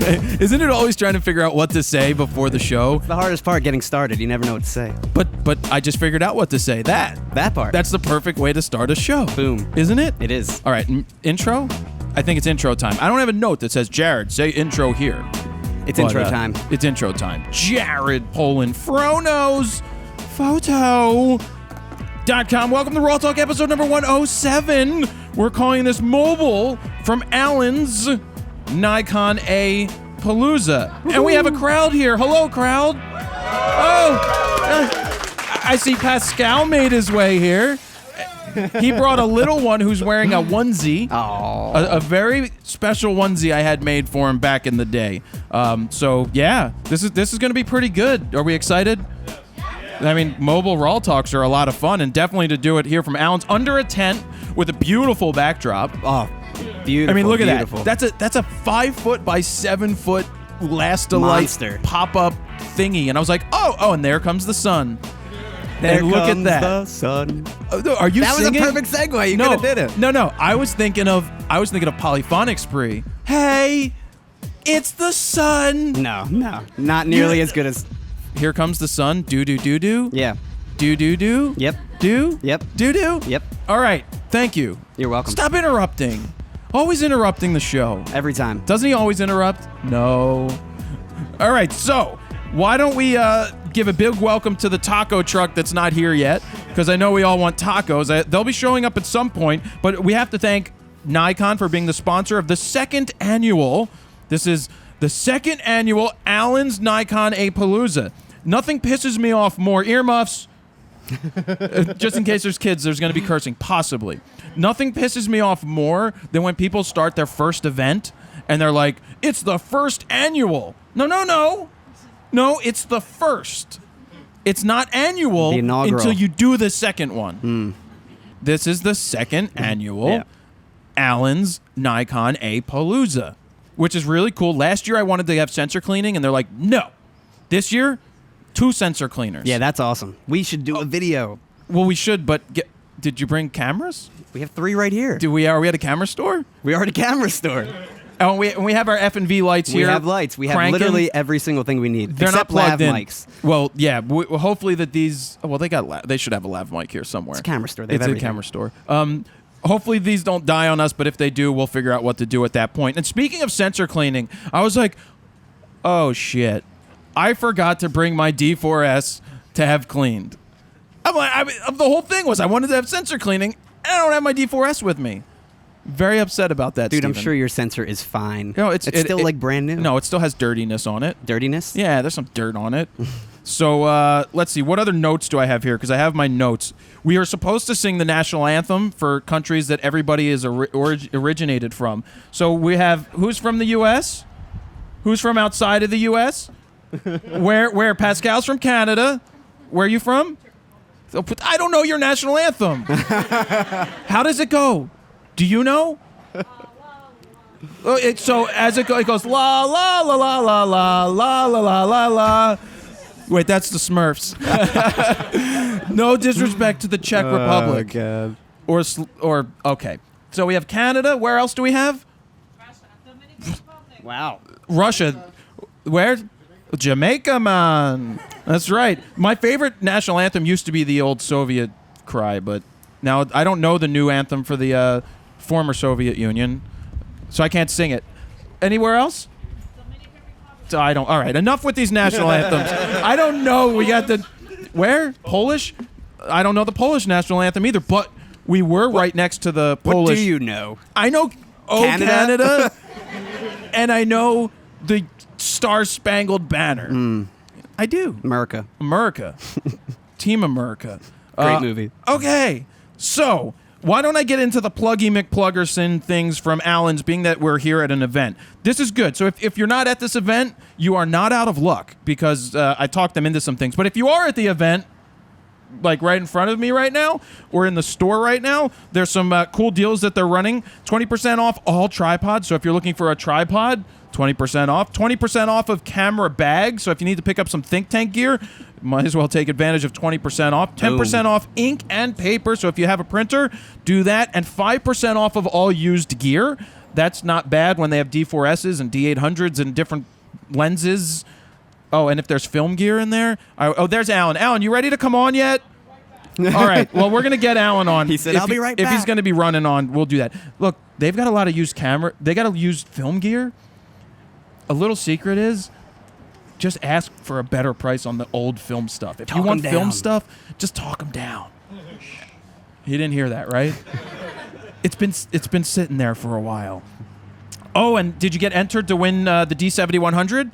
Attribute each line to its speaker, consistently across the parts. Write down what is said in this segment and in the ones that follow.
Speaker 1: Isn't it always trying to figure out what to say before the show?
Speaker 2: It's the hardest part, getting started. You never know what to say.
Speaker 1: But I just figured out what to say. That
Speaker 2: part.
Speaker 1: That's the perfect way to start a show.
Speaker 2: Boom.
Speaker 1: Isn't it?
Speaker 2: It is.
Speaker 1: All right, intro? I think it's intro time. I don't have a note that says, Jared, say intro here.
Speaker 2: It's intro time.
Speaker 1: It's intro time. Jared Polin Frono's Photo.com. Welcome to RAWtalk episode number 107. We're calling this mobile from Alan's Nikon-A-Palooza. And we have a crowd here. Hello, crowd. I see Pasqual made his way here. He brought a little one who's wearing a onesie. A very special onesie I had made for him back in the day. So yeah, this is going to be pretty good. Are we excited? I mean, mobile Raw Talks are a lot of fun, and definitely to do it here from Alan's under a tent with a beautiful backdrop.
Speaker 2: Oh, beautiful.
Speaker 1: I mean, look at
Speaker 2: beautiful.
Speaker 1: that. That's a 5 foot by 7 foot Last-A-Light pop-up thingy. And I was like, oh, and there comes the sun.
Speaker 2: There
Speaker 1: and look
Speaker 2: comes
Speaker 1: at that.
Speaker 2: The sun.
Speaker 1: Are you
Speaker 2: That
Speaker 1: singing?
Speaker 2: was a perfect segue. You could have did it.
Speaker 1: No. I was thinking of Polyphonic Spree. Hey, it's the sun.
Speaker 2: No. Not nearly as good as...
Speaker 1: Here comes the sun. Do.
Speaker 2: Yeah.
Speaker 1: Do.
Speaker 2: Yep.
Speaker 1: Do.
Speaker 2: Yep.
Speaker 1: Do.
Speaker 2: Yep.
Speaker 1: All right. Thank you.
Speaker 2: You're welcome.
Speaker 1: Stop interrupting. Always interrupting the show.
Speaker 2: Every time.
Speaker 1: Doesn't he always interrupt? No. All right. So why don't we give a big welcome to the taco truck that's not here yet, because I know we all want tacos. They'll be showing up at some point, but we have to thank Nikon for being the sponsor of the second annual. This is the second annual Alan's Nikon-A-Palooza. Nothing pisses me off more. Earmuffs. Just in case there's kids, there's going to be cursing. Possibly. Nothing pisses me off more than when people start their first event and they're like, it's the first annual. No, it's the first. It's not annual until you do the second one. This is the second annual Alan's Nikon-A-Palooza, which is really cool. Last year I wanted to have sensor cleaning, and they're like, no. This year, 2 sensor cleaners.
Speaker 2: Yeah, that's awesome. We should do a video.
Speaker 1: Well, we should, but did you bring cameras?
Speaker 2: We have 3 right here.
Speaker 1: Are we at a camera store?
Speaker 2: We are at a camera store.
Speaker 1: Oh, we have our F&V lights here.
Speaker 2: We have lights. We have
Speaker 1: cranking.
Speaker 2: Literally every single thing we need.
Speaker 1: They're
Speaker 2: except
Speaker 1: not plugged
Speaker 2: lav
Speaker 1: in.
Speaker 2: mics.
Speaker 1: Well, yeah. Hopefully that these... Well, they should have a lav mic here somewhere.
Speaker 2: It's a camera store. They have
Speaker 1: it's
Speaker 2: everything.
Speaker 1: a camera store. Hopefully these don't die on us, but if they do, we'll figure out what to do at that point. And speaking of sensor cleaning, I was like, oh, shit. I forgot to bring my D4S to have cleaned. The whole thing was I wanted to have sensor cleaning, and I don't have my D4S with me. Very upset about that,
Speaker 2: Dude,
Speaker 1: Steven.
Speaker 2: I'm sure your sensor is fine.
Speaker 1: No, it's
Speaker 2: still like brand new.
Speaker 1: No, it still has dirtiness on it.
Speaker 2: Dirtiness?
Speaker 1: Yeah, there's some dirt on it. So let's see. What other notes do I have here? Because I have my notes. We are supposed to sing the national anthem for countries that everybody is originated from. So we have who's from the U.S.? Who's from outside of the U.S.? Where? Pascal's from Canada. Where are you from? I don't know your national anthem. How does it go? Do you know? So as it goes la la la la la la la la la la la. Wait, that's the Smurfs. No disrespect to the Czech Republic.
Speaker 2: God.
Speaker 1: Or okay. So we have Canada. Where else do we have?
Speaker 2: Wow.
Speaker 1: Russia. Where? Jamaica, man. That's right. My favorite national anthem used to be the old Soviet cry, but now I don't know the new anthem for the former Soviet Union, so I can't sing it. Anywhere else? So I don't. All right, enough with these national anthems. I don't know. We got the where? Polish? I don't know the Polish national anthem either, but we were right next to the Polish.
Speaker 2: What do you know?
Speaker 1: I know Canada and I know the Star-Spangled Banner. I do.
Speaker 2: America.
Speaker 1: Team America.
Speaker 2: Great movie.
Speaker 1: Okay, so why don't I get into the Pluggy McPluggerson things from Alan's, being that we're here at an event. This is good. So if you're not at this event, you are not out of luck, because I talked them into some things. But if you are at the event, like right in front of me right now, or in the store right now, there's some cool deals that they're running. 20% off all tripods. So if you're looking for a tripod, 20% off. 20% off of camera bags. So if you need to pick up some think tank gear, might as well take advantage of 20% off. 10% off ink and paper. So if you have a printer, do that. And 5% off of all used gear. That's not bad when they have D4Ss and D800s and different lenses. Oh, and if there's film gear in there. There's Alan. Alan, you ready to come on yet? All right. Well, we're going to get Alan on.
Speaker 2: He said, I'll be right back.
Speaker 1: If he's going to be running on, we'll do that. Look, they've got a lot of used camera. They got to use film gear. A little secret is just ask for a better price on the old film stuff. If you want film stuff, just talk them down. You didn't hear that, right? It's been sitting there for a while. Oh, and did you get entered to win the D7100?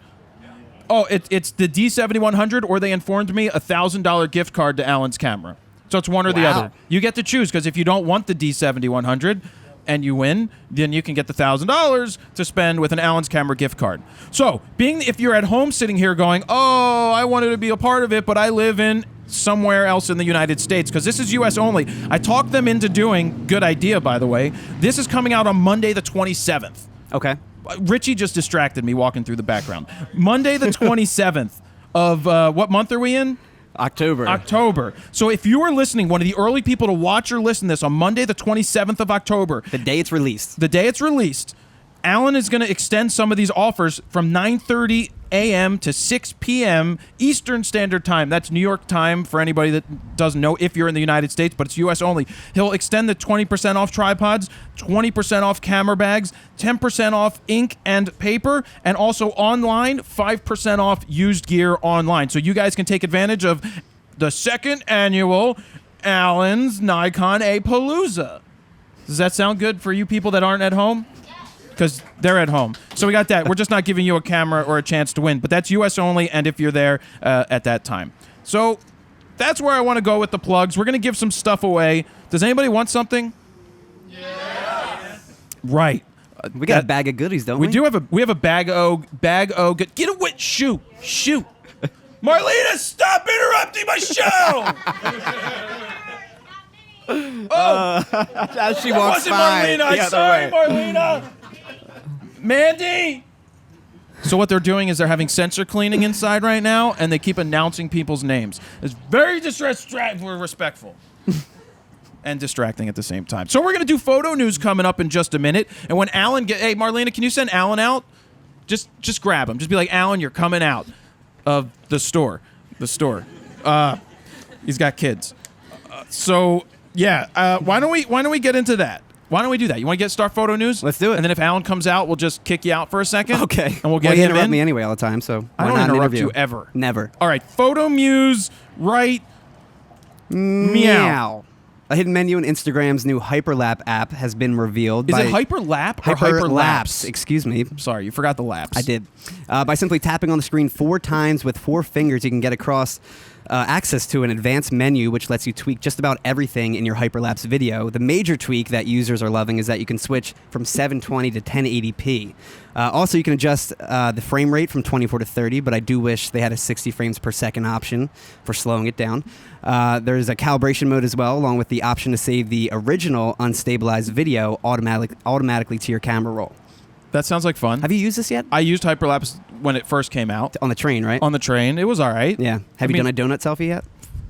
Speaker 1: Oh, it's the D7100, or they informed me $1,000 gift card to Alan's camera. So it's one or the other. You get to choose, because if you don't want the D7100 and you win, then you can get the $1,000 to spend with an Alan's camera gift card. So, if you're at home sitting here going, oh, I wanted to be a part of it, but I live in somewhere else in the United States, because this is U.S. only. I talked them into doing, good idea, by the way, this is coming out on Monday the 27th.
Speaker 2: Okay.
Speaker 1: Richie just distracted me walking through the background. Monday the 27th of, what month are we in? October. So if you are listening, one of the early people to watch or listen to this on Monday the 27th of October.
Speaker 2: The day it's released. Alan is going to extend some of these offers from 9:30 a.m. to 6 p.m. Eastern Standard Time. That's New York time for anybody that doesn't know if you're in the United States, but it's U.S. only. He'll extend the 20% off tripods, 20% off camera bags, 10% off ink and paper, and also online, 5% off used gear online. So you guys can take advantage of the second annual Alan's Nikon-A-Palooza. Does that sound good for you people that aren't at home? Because they're at home. So we got that. We're just not giving you a camera or a chance to win. But that's U.S. only, and if you're there at that time. So that's where I want to go with the plugs. We're going to give some stuff away. Does anybody want something? Yes. Right. We got a bag of goodies, don't we?
Speaker 1: We have a bag o. Get away. Shoot. Marlena, stop interrupting my show.
Speaker 2: As she walks by.
Speaker 1: Marlena. I'm sorry, Marlena. Mandy! So what they're doing is they're having sensor cleaning inside right now, and they keep announcing people's names. It's very we're respectful. And distracting at the same time. So we're going to do photo news coming up in just a minute. And when Alan hey, Marlena, can you send Alan out? Just grab him. Just be like, Alan, you're coming out of the store. He's got kids. Why don't we get into that? Why don't we do that? You want to start photo news?
Speaker 2: Let's do it.
Speaker 1: And then if Alan comes out, we'll just kick you out for a second.
Speaker 2: Okay.
Speaker 1: And we'll get him in.
Speaker 2: You interrupt me anyway all the time, so
Speaker 1: I don't interrupt you ever.
Speaker 2: Never.
Speaker 1: All right. Photo muse, right? Meow.
Speaker 2: A hidden menu in Instagram's new Hyperlap app has been revealed.
Speaker 1: Is it Hyperlap or Hyperlapse?
Speaker 2: Excuse me.
Speaker 1: Sorry, you forgot the lapse.
Speaker 2: I did. By simply tapping on the screen 4 times with 4 fingers, you can get across access to an advanced menu which lets you tweak just about everything in your Hyperlapse video. The major tweak that users are loving is that you can switch from 720 to 1080p. Also, you can adjust the frame rate from 24 to 30, but I do wish they had a 60 frames per second option for slowing it down. There's a calibration mode as well, along with the option to save the original unstabilized video automatically to your camera roll.
Speaker 1: That sounds like fun.
Speaker 2: Have you used this yet?
Speaker 1: I used Hyperlapse when it first came out.
Speaker 2: On the train, right?
Speaker 1: On the train. It was all right.
Speaker 2: Yeah. Have you done a donut selfie yet?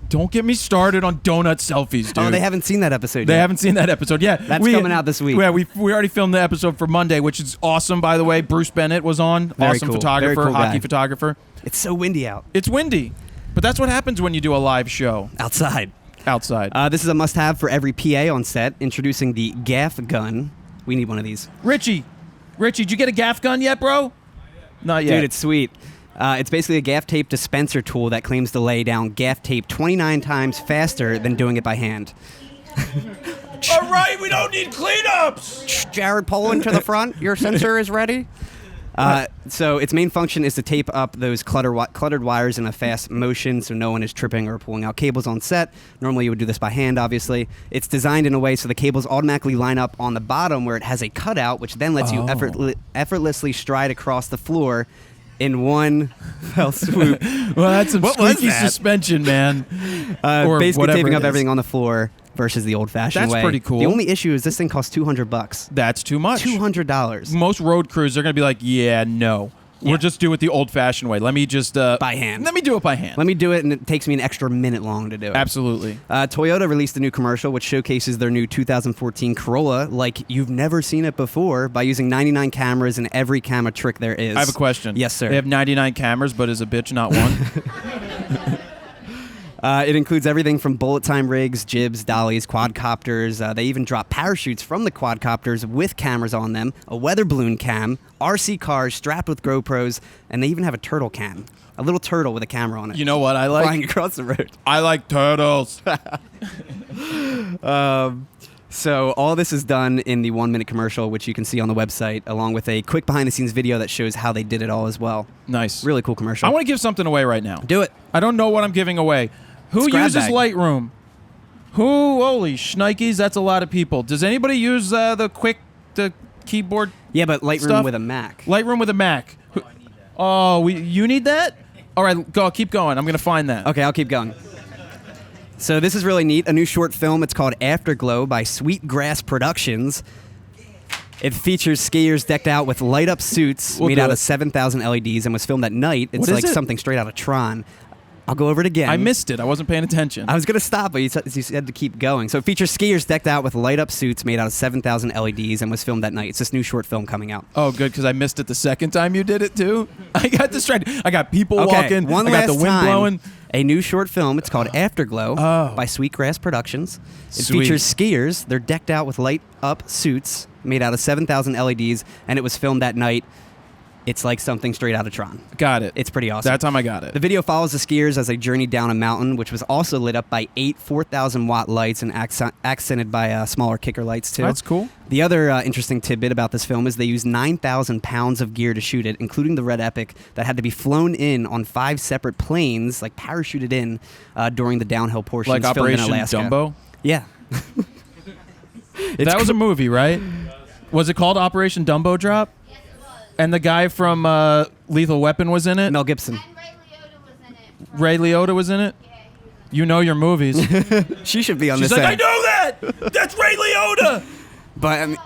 Speaker 1: Don't get me started on donut selfies, dude.
Speaker 2: Oh, they haven't seen that episode yet.
Speaker 1: They haven't seen that episode yet.
Speaker 2: That's coming out this week.
Speaker 1: Yeah, we already filmed the episode for Monday, which is awesome, by the way. Bruce Bennett was on.
Speaker 2: Very
Speaker 1: awesome
Speaker 2: cool.
Speaker 1: photographer,
Speaker 2: Very cool
Speaker 1: hockey
Speaker 2: guy.
Speaker 1: Photographer.
Speaker 2: It's so windy out.
Speaker 1: It's windy. But that's what happens when you do a live show.
Speaker 2: Outside.
Speaker 1: This
Speaker 2: is a must-have for every PA on set. Introducing the gaff gun. We need one of these.
Speaker 1: Richie, did you get a gaff gun yet, bro? Not yet.
Speaker 2: Dude, it's sweet. It's basically a gaff tape dispenser tool that claims to lay down gaff tape 29 times faster than doing it by hand.
Speaker 1: All right, we don't need cleanups.
Speaker 2: Jared, pull into the front. Your sensor is ready. So its main function is to tape up those cluttered wires in a fast motion so no one is tripping or pulling out cables on set. Normally you would do this by hand, obviously. It's designed in a way so the cables automatically line up on the bottom where it has a cutout, which then lets you effortlessly stride across the floor in one fell swoop.
Speaker 1: Well, that's some squeaky suspension, man.
Speaker 2: Basically taping up everything on the floor versus the old-fashioned way.
Speaker 1: That's pretty cool.
Speaker 2: The only issue is this thing costs $200.
Speaker 1: That's too much.
Speaker 2: $200.
Speaker 1: Most road crews, they're going to be like, yeah, no. We'll just do it the old-fashioned way. Let me just
Speaker 3: by hand.
Speaker 1: Let me do it by hand.
Speaker 3: Let me do it, and it takes me an extra minute long to do it.
Speaker 1: Absolutely.
Speaker 3: Toyota released a new commercial which showcases their new 2014 Corolla like you've never seen it before by using 99 cameras and every camera trick there is.
Speaker 1: I have a question.
Speaker 3: Yes, sir.
Speaker 1: They have 99 cameras, but is a bitch not one?
Speaker 3: It includes everything from bullet time rigs, jibs, dollies, quadcopters. They even drop parachutes from the quadcopters with cameras on them, a weather balloon cam, RC cars strapped with GoPros, and they even have a turtle cam. A little turtle with a camera on it.
Speaker 1: You know what I like?
Speaker 3: Flying across the road.
Speaker 1: I like turtles.
Speaker 3: So all this is done in the 1-minute commercial, which you can see on the website, along with a quick behind-the-scenes video that shows how they did it all as well.
Speaker 1: Nice.
Speaker 3: Really cool commercial.
Speaker 1: I want to give something away right now.
Speaker 3: Do it.
Speaker 1: I don't know what I'm giving away. Who
Speaker 3: Scrap
Speaker 1: uses
Speaker 3: bag.
Speaker 1: Lightroom? Holy shnikes, that's a lot of people. Does anybody use the keyboard?
Speaker 3: Yeah, but Lightroom
Speaker 1: Stuff?
Speaker 3: with a Mac.
Speaker 1: Lightroom with a Mac. Oh, you need that? All right, go. Keep going. I'm going to find that.
Speaker 3: Okay, I'll keep going. So this is really neat. A new short film. It's called Afterglow by Sweetgrass Productions. It features skiers decked out with light-up suits
Speaker 1: We'll
Speaker 3: made
Speaker 1: do
Speaker 3: out
Speaker 1: it.
Speaker 3: of 7,000 LEDs and was filmed at night. It's
Speaker 1: What is
Speaker 3: like
Speaker 1: it?
Speaker 3: something straight out of Tron. I'll go over it again.
Speaker 1: I missed it. I wasn't paying attention.
Speaker 3: I was going to stop, but you said to keep going. So it features skiers decked out with light-up suits made out of 7,000 LEDs and was filmed at night. It's this new short film coming out.
Speaker 1: Oh, good, because I missed it the second time you did it, too. I got distracted. I got people
Speaker 3: Okay,
Speaker 1: walking.
Speaker 3: one
Speaker 1: I got the
Speaker 3: last
Speaker 1: wind
Speaker 3: time.
Speaker 1: blowing.
Speaker 3: A new short film. It's called Afterglow
Speaker 1: Oh.
Speaker 3: by Sweetgrass Productions. It
Speaker 1: Sweet.
Speaker 3: features skiers. They're decked out with light-up suits made out of 7,000 LEDs, and it was filmed at night. It's like something straight out of Tron.
Speaker 1: Got it.
Speaker 3: It's pretty awesome.
Speaker 1: That time I got it.
Speaker 3: The video follows the skiers as they journey down a mountain, which was also lit up by 8 4,000-watt lights and accented by smaller kicker lights, too.
Speaker 1: That's cool.
Speaker 3: The other interesting tidbit about this film is they used 9,000 pounds of gear to shoot it, including the Red Epic that had to be flown in on 5 separate planes, like parachuted in during the downhill portions
Speaker 1: Like
Speaker 3: filmed
Speaker 1: Operation
Speaker 3: in Alaska.
Speaker 1: Dumbo?
Speaker 3: Yeah.
Speaker 1: That was a movie, right? Was it called Operation Dumbo Drop?
Speaker 4: Yes, it was.
Speaker 1: And the guy from Lethal Weapon was in it?
Speaker 3: Mel Gibson.
Speaker 4: And Ray Liotta was in it.
Speaker 1: Ray Liotta was in it?
Speaker 4: Yeah, he was in it.
Speaker 1: You know your movies.
Speaker 3: She should be on
Speaker 1: She's
Speaker 3: this
Speaker 1: like, I
Speaker 3: end.
Speaker 1: know that! That's Ray Liotta!
Speaker 3: But I mean,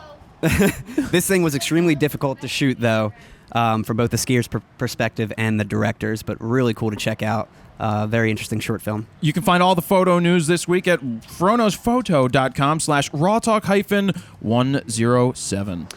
Speaker 3: this thing was extremely difficult to shoot, though, from both the skiers' perspective and the directors, but really cool to check out. Very interesting short film.
Speaker 1: You can find all the photo news this week at fronosphoto.com/rawtalk-107.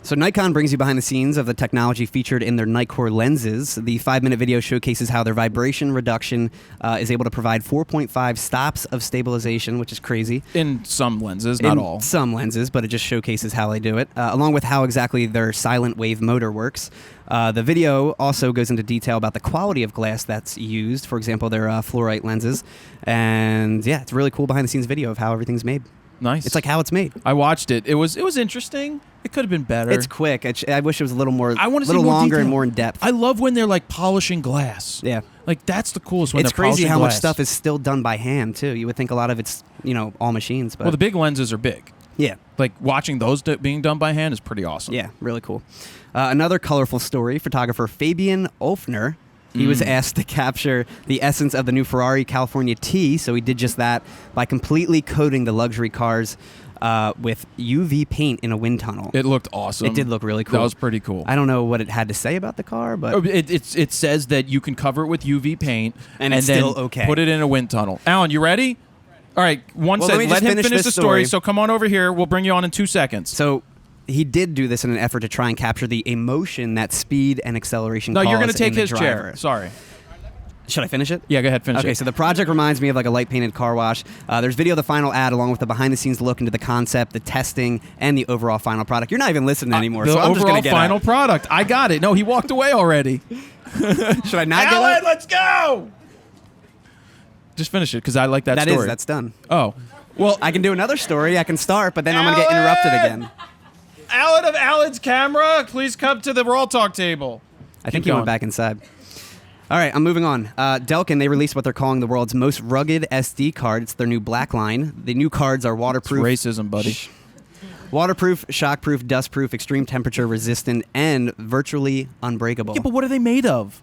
Speaker 3: So Nikon brings you behind the scenes of the technology featured in their Nikkor lenses. The 5-minute video showcases how their vibration reduction is able to provide 4.5 stops of stabilization, which is crazy.
Speaker 1: In some lenses, not
Speaker 3: In
Speaker 1: all.
Speaker 3: some lenses, but it just showcases how they do it, along with how exactly their silent wave motor works. The video also goes into detail about the quality of glass that's used, for example, their fluorite lenses. And yeah, it's a really cool behind-the-scenes video of how everything's made.
Speaker 1: Nice.
Speaker 3: It's like how it's made.
Speaker 1: I watched it. It was interesting. It could have been better.
Speaker 3: It's quick. I wish it was a little more,
Speaker 1: I want to see
Speaker 3: little
Speaker 1: more
Speaker 3: longer
Speaker 1: detail.
Speaker 3: and more in depth.
Speaker 1: I love when they're like polishing glass.
Speaker 3: Yeah.
Speaker 1: Like that's the coolest when
Speaker 3: It's
Speaker 1: they're
Speaker 3: crazy
Speaker 1: polishing
Speaker 3: how much
Speaker 1: glass.
Speaker 3: stuff is still done by hand too. You would think a lot of it's all machines, but
Speaker 1: Well, the big lenses are big.
Speaker 3: yeah,
Speaker 1: Like watching those being done by hand is pretty awesome.
Speaker 3: yeah, really cool. Another colorful story: photographer Fabian Olfner. He was asked to capture the essence of the new Ferrari California T, so he did just that by completely coating the luxury cars with UV paint in a wind tunnel.
Speaker 1: It looked awesome.
Speaker 3: It did look really cool.
Speaker 1: That was pretty cool.
Speaker 3: I don't know what it had to say about the car, but
Speaker 1: Oh, it says that you can cover it with UV paint
Speaker 3: And it's
Speaker 1: then
Speaker 3: still okay.
Speaker 1: put it in a wind tunnel. Alan, you ready? All right,
Speaker 3: Well, let
Speaker 1: second.
Speaker 3: me
Speaker 1: Let
Speaker 3: just
Speaker 1: him
Speaker 3: finish
Speaker 1: finish
Speaker 3: this
Speaker 1: the story.
Speaker 3: story.
Speaker 1: So come on over here. We'll bring you on in 2 seconds.
Speaker 3: so he did do this in an effort to try and capture the emotion that speed and acceleration
Speaker 1: No, you're
Speaker 3: going
Speaker 1: to
Speaker 3: to
Speaker 1: take his
Speaker 3: driver.
Speaker 1: chair. Sorry.
Speaker 3: Should I finish it?
Speaker 1: Yeah, go ahead. Finish
Speaker 3: Okay,
Speaker 1: it.
Speaker 3: so the project reminds me of like a light painted car wash. There's video of the final ad along with the behind the scenes look into the concept, the testing, and the overall final product. You're not even listening anymore,
Speaker 1: the
Speaker 3: so I'm just
Speaker 1: overall
Speaker 3: gonna get
Speaker 1: final
Speaker 3: out.
Speaker 1: product. I got it. No, he walked away already.
Speaker 3: Should I not
Speaker 1: Alan,
Speaker 3: get
Speaker 1: let's go. Just finish it because I like that
Speaker 3: it?
Speaker 1: story.
Speaker 3: That's done.
Speaker 1: Oh, well,
Speaker 3: I can do another story. I can start, but then I'm gonna get interrupted
Speaker 1: Alan!
Speaker 3: again.
Speaker 1: Alan of Alan's camera, please come to the RAWtalk table.
Speaker 3: I think
Speaker 1: Keep
Speaker 3: he went
Speaker 1: going.
Speaker 3: back inside. All right, I'm moving on. Delkin, they released what they're calling the world's most rugged SD card. It's their new black line. The new cards are
Speaker 1: It's
Speaker 3: waterproof.
Speaker 1: racism, buddy.
Speaker 3: Waterproof, shockproof, dustproof, extreme temperature resistant, and virtually unbreakable.
Speaker 1: Yeah, but what are they made of?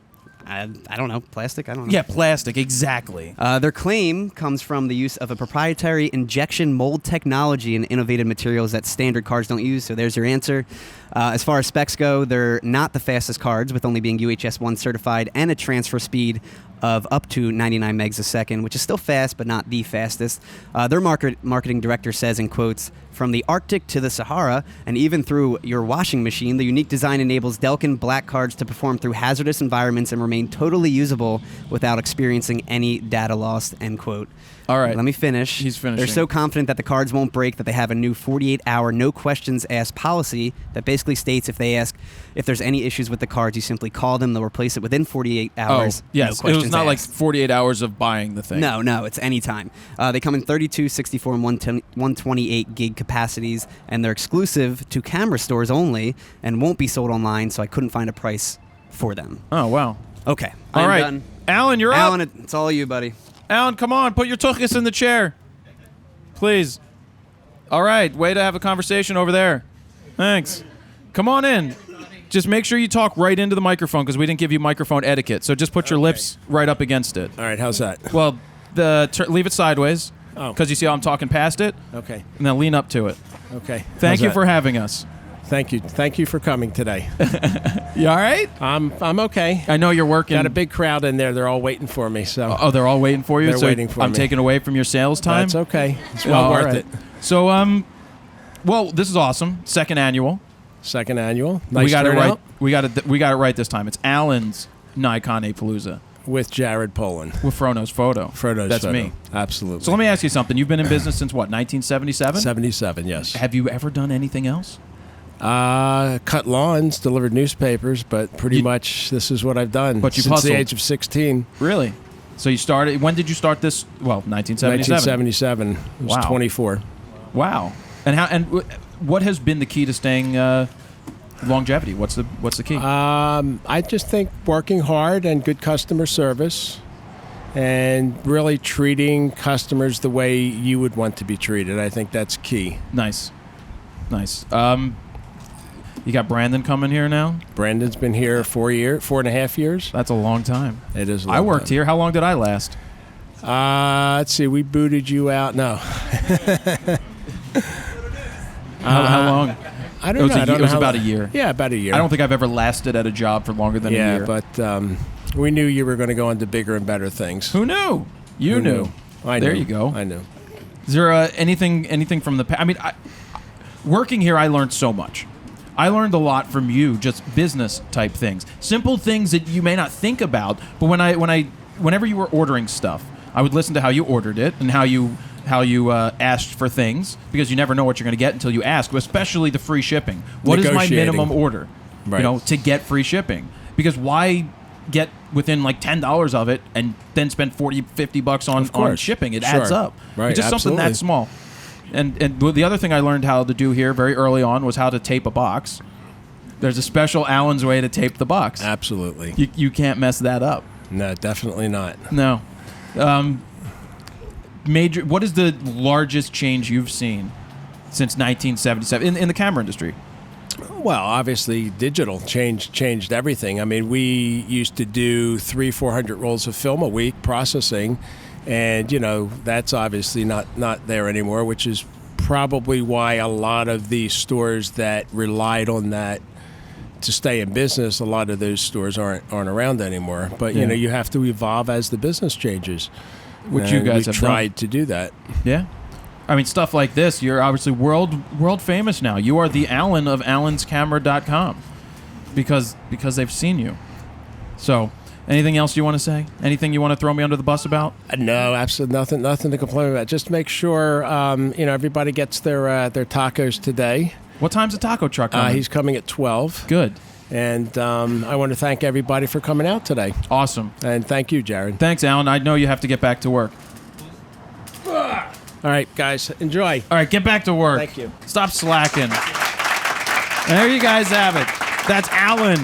Speaker 3: I don't know, plastic? I don't know.
Speaker 2: Yeah, plastic, exactly.
Speaker 3: Their claim comes from the use of a proprietary injection mold technology and innovative materials that standard cards don't use, so there's your answer. As far as specs go, they're not the fastest cards, with only being UHS 1 certified and a transfer speed of up to 99 megs a second, which is still fast, but not the fastest. Their marketing director says, in quotes, "From the Arctic to the Sahara, and even through your washing machine, the unique design enables Delkin black cards to perform through hazardous environments and remain totally usable without experiencing any data loss," end quote.
Speaker 2: All right.
Speaker 3: Let me finish.
Speaker 2: He's finishing.
Speaker 3: They're so confident that the cards won't break that they have a new 48-hour no questions asked policy that basically states if they ask if there's any issues with the cards, you simply call them, they'll replace it within 48 hours.
Speaker 2: Yes.
Speaker 3: No
Speaker 2: It
Speaker 3: questions
Speaker 2: was not like
Speaker 3: asked.
Speaker 2: 48 hours of buying the thing.
Speaker 3: No, it's any time. They come in 32, 64, and 128 gig capacities, and they're exclusive to camera stores only and won't be sold online, so I couldn't find a price for them.
Speaker 2: Oh, wow.
Speaker 3: Okay.
Speaker 2: All
Speaker 3: I'm
Speaker 2: right.
Speaker 3: done.
Speaker 2: Alan, you're up.
Speaker 3: Alan, it's all you, buddy.
Speaker 2: Alan, come on. Put your tuchus in the chair. Please. All right. Way to have a conversation over there. Thanks. Come on in. Just make sure you talk right into the microphone because we didn't give you microphone etiquette. So just put your lips right up against it.
Speaker 5: All right, how's that?
Speaker 2: Well, leave it sideways
Speaker 5: Oh.
Speaker 2: because you see how I'm talking past it,
Speaker 5: Okay,
Speaker 2: and then lean up to it.
Speaker 5: okay.
Speaker 2: Thank
Speaker 5: How's
Speaker 2: you
Speaker 5: that?
Speaker 2: for having us.
Speaker 5: Thank you for coming today.
Speaker 2: You all right?
Speaker 5: I'm okay.
Speaker 2: I know you're working.
Speaker 5: Got a big crowd in there. They're all waiting for me. So
Speaker 2: Oh, they're all waiting for you.
Speaker 5: They're
Speaker 2: so
Speaker 5: waiting for
Speaker 2: I'm
Speaker 5: me.
Speaker 2: taking away from your sales time.
Speaker 5: that's okay. It's
Speaker 2: Oh,
Speaker 5: well
Speaker 2: all
Speaker 5: worth
Speaker 2: right.
Speaker 5: it.
Speaker 2: So, well, this is awesome. Second annual.
Speaker 5: Second annual. Nice
Speaker 2: we got it right.
Speaker 5: turnout
Speaker 2: We got it right this time. It's Alan's Nikon-A-Palooza
Speaker 5: with Jared Poland.
Speaker 2: with Frono's photo.
Speaker 5: Frodo's
Speaker 2: That's
Speaker 5: photo.
Speaker 2: me.
Speaker 5: Absolutely.
Speaker 2: So let me ask you something. You've been in business since what? 1977.
Speaker 5: 77. Yes.
Speaker 2: Have you ever done anything else?
Speaker 5: Cut lawns, delivered newspapers, but pretty much this is what I've done
Speaker 2: But you've
Speaker 5: since the
Speaker 2: hustled.
Speaker 5: age of 16.
Speaker 2: Really? So you started. When did you start this? Well, 1977.
Speaker 5: 1977. I was
Speaker 2: Wow.
Speaker 5: 24.
Speaker 2: Wow. And what has been the key to staying longevity? What's the key?
Speaker 5: I just think working hard and good customer service and really treating customers the way you would want to be treated. I think that's key.
Speaker 2: Nice. You got Brandon coming here now?
Speaker 5: Brandon's been here 4.5 years.
Speaker 2: That's a long time.
Speaker 5: It is.
Speaker 2: I worked here. How long did I last?
Speaker 5: Let's see. We booted you out. No.
Speaker 2: How long?
Speaker 5: I don't know.
Speaker 2: It was about a year.
Speaker 5: Yeah, about a year.
Speaker 2: I don't think I've ever lasted at a job for longer than a year.
Speaker 5: but we knew you were going to go on to bigger and better things.
Speaker 2: Who knew? You
Speaker 5: Who
Speaker 2: knew.
Speaker 5: I
Speaker 2: There
Speaker 5: knew.
Speaker 2: you go.
Speaker 5: I knew.
Speaker 2: Is there anything from the past? I mean, working here, I learned so much. I learned a lot from you, just business type things, simple things that you may not think about. But whenever you were ordering stuff, I would listen to how you ordered it and how you asked for things because you never know what you're going to get until you ask. Especially the free shipping. What is my
Speaker 5: Negotiating.
Speaker 2: minimum order?
Speaker 5: Right.
Speaker 2: To get free shipping. Because why get within like $10 of it and then spend $40-50 on
Speaker 5: course.
Speaker 2: shipping? It
Speaker 5: Sure.
Speaker 2: adds up.
Speaker 5: Right,
Speaker 2: Just something
Speaker 5: absolutely.
Speaker 2: that small. And the other thing I learned how to do here very early on was how to tape a box. There's a special Allen's way to tape the box.
Speaker 5: Absolutely.
Speaker 2: You can't mess that up.
Speaker 5: No, definitely not.
Speaker 2: No. What is the largest change you've seen since 1977 in the camera industry?
Speaker 5: Well, obviously, digital changed everything. I mean, we used to do 300-400 rolls of film a week processing, and that's obviously not there anymore. Which is probably why a lot of these stores that relied on that to stay in business, a lot of those stores aren't around anymore. But
Speaker 2: Yeah.
Speaker 5: you have to evolve as the business changes.
Speaker 2: Which you guys
Speaker 5: we
Speaker 2: have
Speaker 5: tried to do that.
Speaker 2: Yeah. I mean, stuff like this, you're obviously world famous now. You are the Allen of allenscamera.com because they've seen you. So, anything else you want to say? Anything you want to throw me under the bus about?
Speaker 5: No, absolutely nothing to complain about. Just make sure everybody gets their tacos today.
Speaker 2: What time's the taco truck coming?
Speaker 5: He's coming at 12.
Speaker 2: Good.
Speaker 5: And I want to thank everybody for coming out today.
Speaker 2: Awesome.
Speaker 5: And thank you, Jared.
Speaker 2: Thanks, Alan. I know you have to get back to work.
Speaker 5: All right, guys, enjoy.
Speaker 2: All right, get back to work.
Speaker 5: Thank you.
Speaker 2: Stop slacking. There you guys have it. That's Alan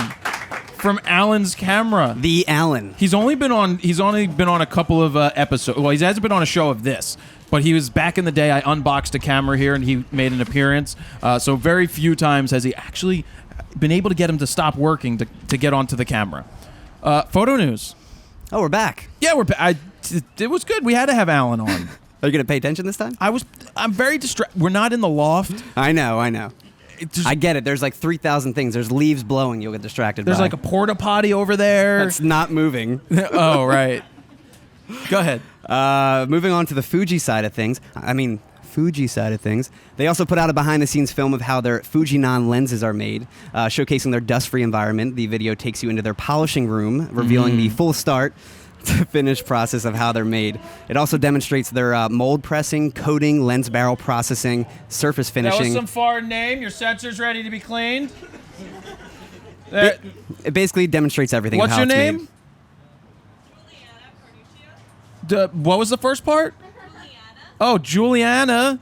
Speaker 2: from Alan's Camera.
Speaker 3: The Allen.
Speaker 2: He's only been on a couple of episodes. Well, he hasn't been on a show of this, but he was back in the day. I unboxed a camera here, and he made an appearance. So very few times has he actually been able to get him to stop working to get onto the camera. Photo news.
Speaker 3: Oh, we're back.
Speaker 2: Yeah, it was good. We had to have Alan on.
Speaker 3: Are you going to pay attention this time?
Speaker 2: I'm very distracted. We're not in the loft.
Speaker 3: I know. I get it. There's like 3,000 things. There's leaves blowing. You'll get distracted
Speaker 2: There's
Speaker 3: by.
Speaker 2: like a porta potty over there.
Speaker 3: That's not moving.
Speaker 2: Oh, right. Go ahead.
Speaker 3: Moving on to the Fuji side of things. They also put out a behind-the-scenes film of how their Fujinon lenses are made, showcasing their dust-free environment. The video takes you into their polishing room, revealing the full start to finish process of how they're made. It also demonstrates their mold pressing, coating, lens barrel processing, surface finishing.
Speaker 2: That was some foreign name. Your sensor's ready to be cleaned.
Speaker 3: It basically demonstrates everything.
Speaker 2: What's
Speaker 3: of how
Speaker 2: your
Speaker 3: it's
Speaker 2: name?
Speaker 3: made.
Speaker 2: What was the first part? Oh, Juliana.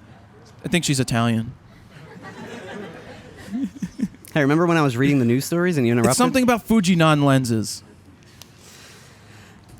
Speaker 2: I think she's Italian.
Speaker 3: Hey, remember when I was reading the news stories and you interrupted?
Speaker 2: It's something about Fujinon lenses.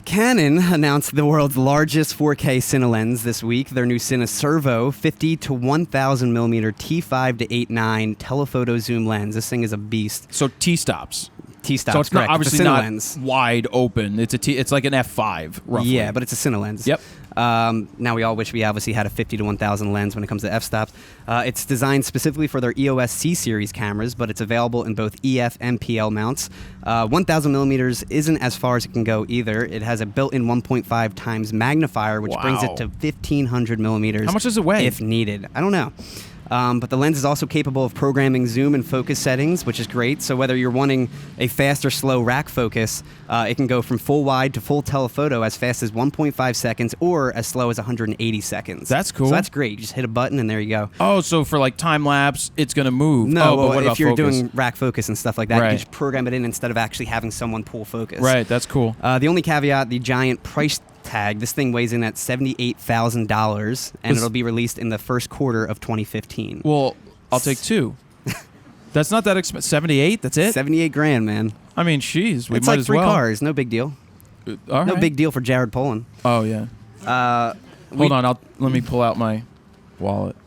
Speaker 3: Canon announced the world's largest 4K Cine lens this week. Their new Cine Servo 50 to 1000 millimeter T5 to 8.9 telephoto zoom lens. This thing is a beast.
Speaker 2: So T-stops.
Speaker 3: T-stops,
Speaker 2: So it's not,
Speaker 3: correct.
Speaker 2: obviously
Speaker 3: it's a Cine
Speaker 2: not
Speaker 3: lens.
Speaker 2: wide open. It's like an F5, roughly.
Speaker 3: Yeah, but it's a Cine lens.
Speaker 2: Yep.
Speaker 3: Now we all wish we obviously had a 50 to 1000 lens when it comes to f-stops. It's designed specifically for their EOS C-series cameras, but it's available in both EF and PL mounts. 1000 millimeters isn't as far as it can go either. It has a built-in 1.5 times magnifier, which brings it to 1500 millimeters.
Speaker 2: How much does it weigh?
Speaker 3: If needed. I don't know. But the lens is also capable of programming zoom and focus settings, which is great. So whether you're wanting a fast or slow rack focus, it can go from full wide to full telephoto as fast as 1.5 seconds or as slow as 180 seconds.
Speaker 2: That's cool.
Speaker 3: So that's great. You just hit a button and there you go.
Speaker 2: Oh, so for like time lapse, it's going to move.
Speaker 3: No,
Speaker 2: but what about
Speaker 3: if you're
Speaker 2: focus?
Speaker 3: doing rack focus and stuff like that,
Speaker 2: Right.
Speaker 3: you can just program it in instead of actually having someone pull focus.
Speaker 2: Right, that's cool.
Speaker 3: The only caveat, the giant price tag. This thing weighs in at $78,000, and it'll be released in the first quarter of 2015.
Speaker 2: Well, I'll take two. That's not that expensive. 78, that's it?
Speaker 3: 78 grand, man.
Speaker 2: I mean, sheesh, we
Speaker 3: It's
Speaker 2: might
Speaker 3: like
Speaker 2: as
Speaker 3: 3
Speaker 2: well.
Speaker 3: cars. No big deal.
Speaker 2: All
Speaker 3: No
Speaker 2: right.
Speaker 3: big deal for Jared Polin.
Speaker 2: Oh, yeah. Hold on, let me pull out my wallet.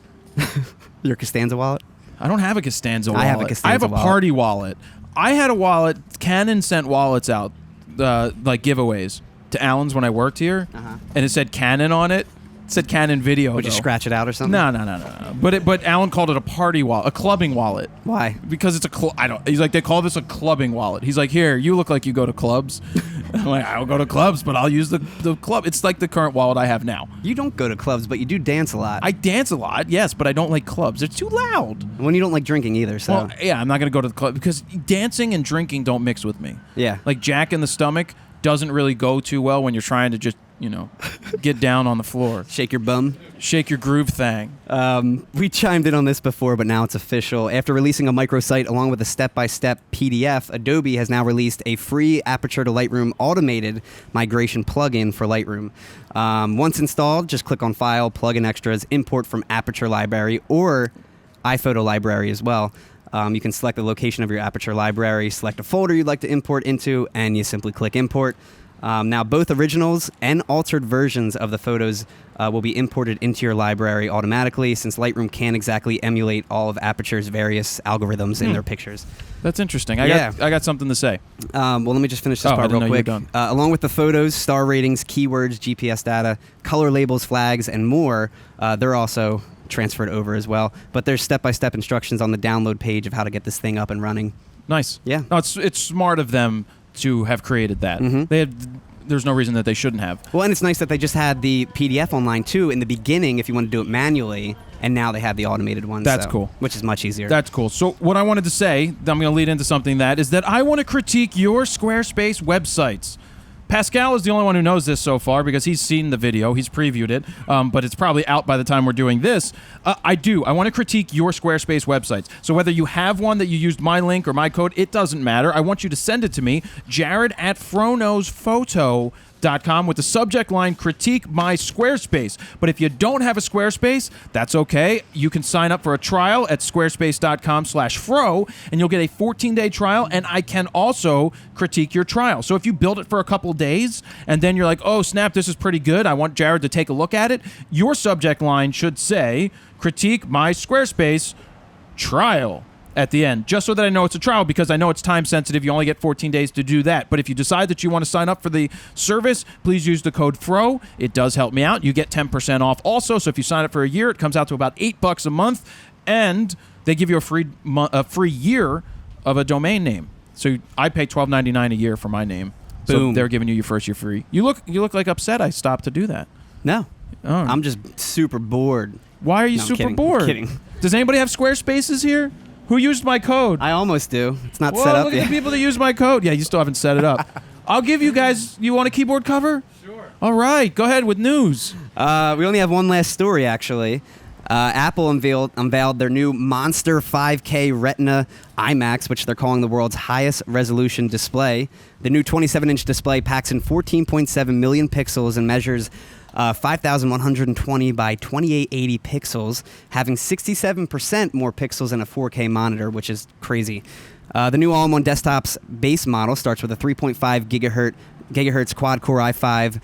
Speaker 3: Your Costanza wallet?
Speaker 2: I don't have a Costanza wallet.
Speaker 3: I have a Costanza
Speaker 2: I have a
Speaker 3: wallet.
Speaker 2: party wallet. I had a wallet. Canon sent wallets out, like giveaways, to Alan's when I worked here, and it said Canon on it. It said Canon Video.
Speaker 3: Would you
Speaker 2: though.
Speaker 3: scratch it out or something?
Speaker 2: No. But Alan called it a party wallet, a clubbing wallet.
Speaker 3: Why?
Speaker 2: Because it's he's like, they call this a clubbing wallet. He's like, here, you look like you go to clubs. I'm like, I don't go to clubs, but I'll use the club. It's like the current wallet I have now.
Speaker 3: You don't go to clubs, but you do dance a lot.
Speaker 2: I dance a lot, yes, but I don't like clubs. They're too loud.
Speaker 3: When you don't like drinking either, so.
Speaker 2: Well, yeah, I'm not going to go to the club because dancing and drinking don't mix with me.
Speaker 3: Yeah.
Speaker 2: Like Jack in the Stomach doesn't really go too well when you're trying to just, get down on the floor.
Speaker 3: Shake your bum.
Speaker 2: Shake your groove thing.
Speaker 3: We chimed in on this before, but now it's official. After releasing a microsite along with a step-by-step PDF, Adobe has now released a free Aperture to Lightroom automated migration plugin for Lightroom. Once installed, just click on File, Plugin Extras, Import from Aperture Library, or iPhoto Library as well. You can select the location of your Aperture library, select a folder you'd like to import into, and you simply click Import. Now, both originals and altered versions of the photos will be imported into your library automatically, since Lightroom can't exactly emulate all of Aperture's various algorithms in their pictures.
Speaker 2: That's interesting.
Speaker 3: Yeah.
Speaker 2: I got something to say.
Speaker 3: Well, let me just finish this
Speaker 2: I
Speaker 3: part
Speaker 2: didn't
Speaker 3: real
Speaker 2: know you were
Speaker 3: quick.
Speaker 2: done.
Speaker 3: Along with the photos, star ratings, keywords, GPS data, color labels, flags, and more, they're also transferred over as well. But there's step-by-step instructions on the download page of how to get this thing up and running.
Speaker 2: Nice.
Speaker 3: Yeah.
Speaker 2: No, it's smart of them to have created that. There's no reason that they shouldn't have.
Speaker 3: Well, and it's nice that they just had the PDF online, too, in the beginning if you want to do it manually, and now they have the automated one.
Speaker 2: That's cool.
Speaker 3: Which is much easier.
Speaker 2: That's cool. So what I wanted to say, I'm going to lead into something is that I want to critique your Squarespace websites. Pasqual is the only one who knows this so far because he's seen the video, he's previewed it, but it's probably out by the time we're doing this. I want to critique your Squarespace websites. So whether you have one that you used my link or my code, it doesn't matter. I want you to send it to me, jared@fronosphoto.com with the subject line critique my Squarespace. But if you don't have a Squarespace, that's okay. You can sign up for a trial at squarespace.com/fro and you'll get a 14-day trial, and I can also critique your trial. So if you build it for a couple days and then you're like, oh snap, this is pretty good, I want Jared to take a look at it, your subject line should say critique my Squarespace trial. at the end, just so that I know it's a trial, because I know it's time sensitive. You only get 14 days to do that. But if you decide that you want to sign up for the service, please use the code FRO. It does help me out. You get 10% off also. So if you sign up for a year, it comes out to about $8 a month, and they give you a free year of a domain name. So I pay $12.99 a year for my name.
Speaker 3: Boom.
Speaker 2: So they're giving you your first year free. You look like upset I stopped to do that.
Speaker 3: No.
Speaker 2: Oh.
Speaker 3: I'm just super bored.
Speaker 2: Why are you
Speaker 3: No, I'm
Speaker 2: super
Speaker 3: kidding.
Speaker 2: bored?
Speaker 3: I'm kidding.
Speaker 2: Does anybody have Squarespaces here? Who used my code?
Speaker 3: I almost do. It's not
Speaker 2: Whoa,
Speaker 3: set up
Speaker 2: look
Speaker 3: yet.
Speaker 2: at the people that use my code. Yeah, you still haven't set it up. I'll give you guys. You want a keyboard cover? Sure. All right, go ahead with news.
Speaker 3: We only have one last story, actually. Apple unveiled their new Monster 5K Retina IMAX, which they're calling the world's highest resolution display. The new 27-inch display packs in 14.7 million pixels and measures 5,120 by 2880 pixels, having 67% more pixels than a 4K monitor, which is crazy. The new all-in-one desktop's base model starts with a 3.5 gigahertz quad-core i5,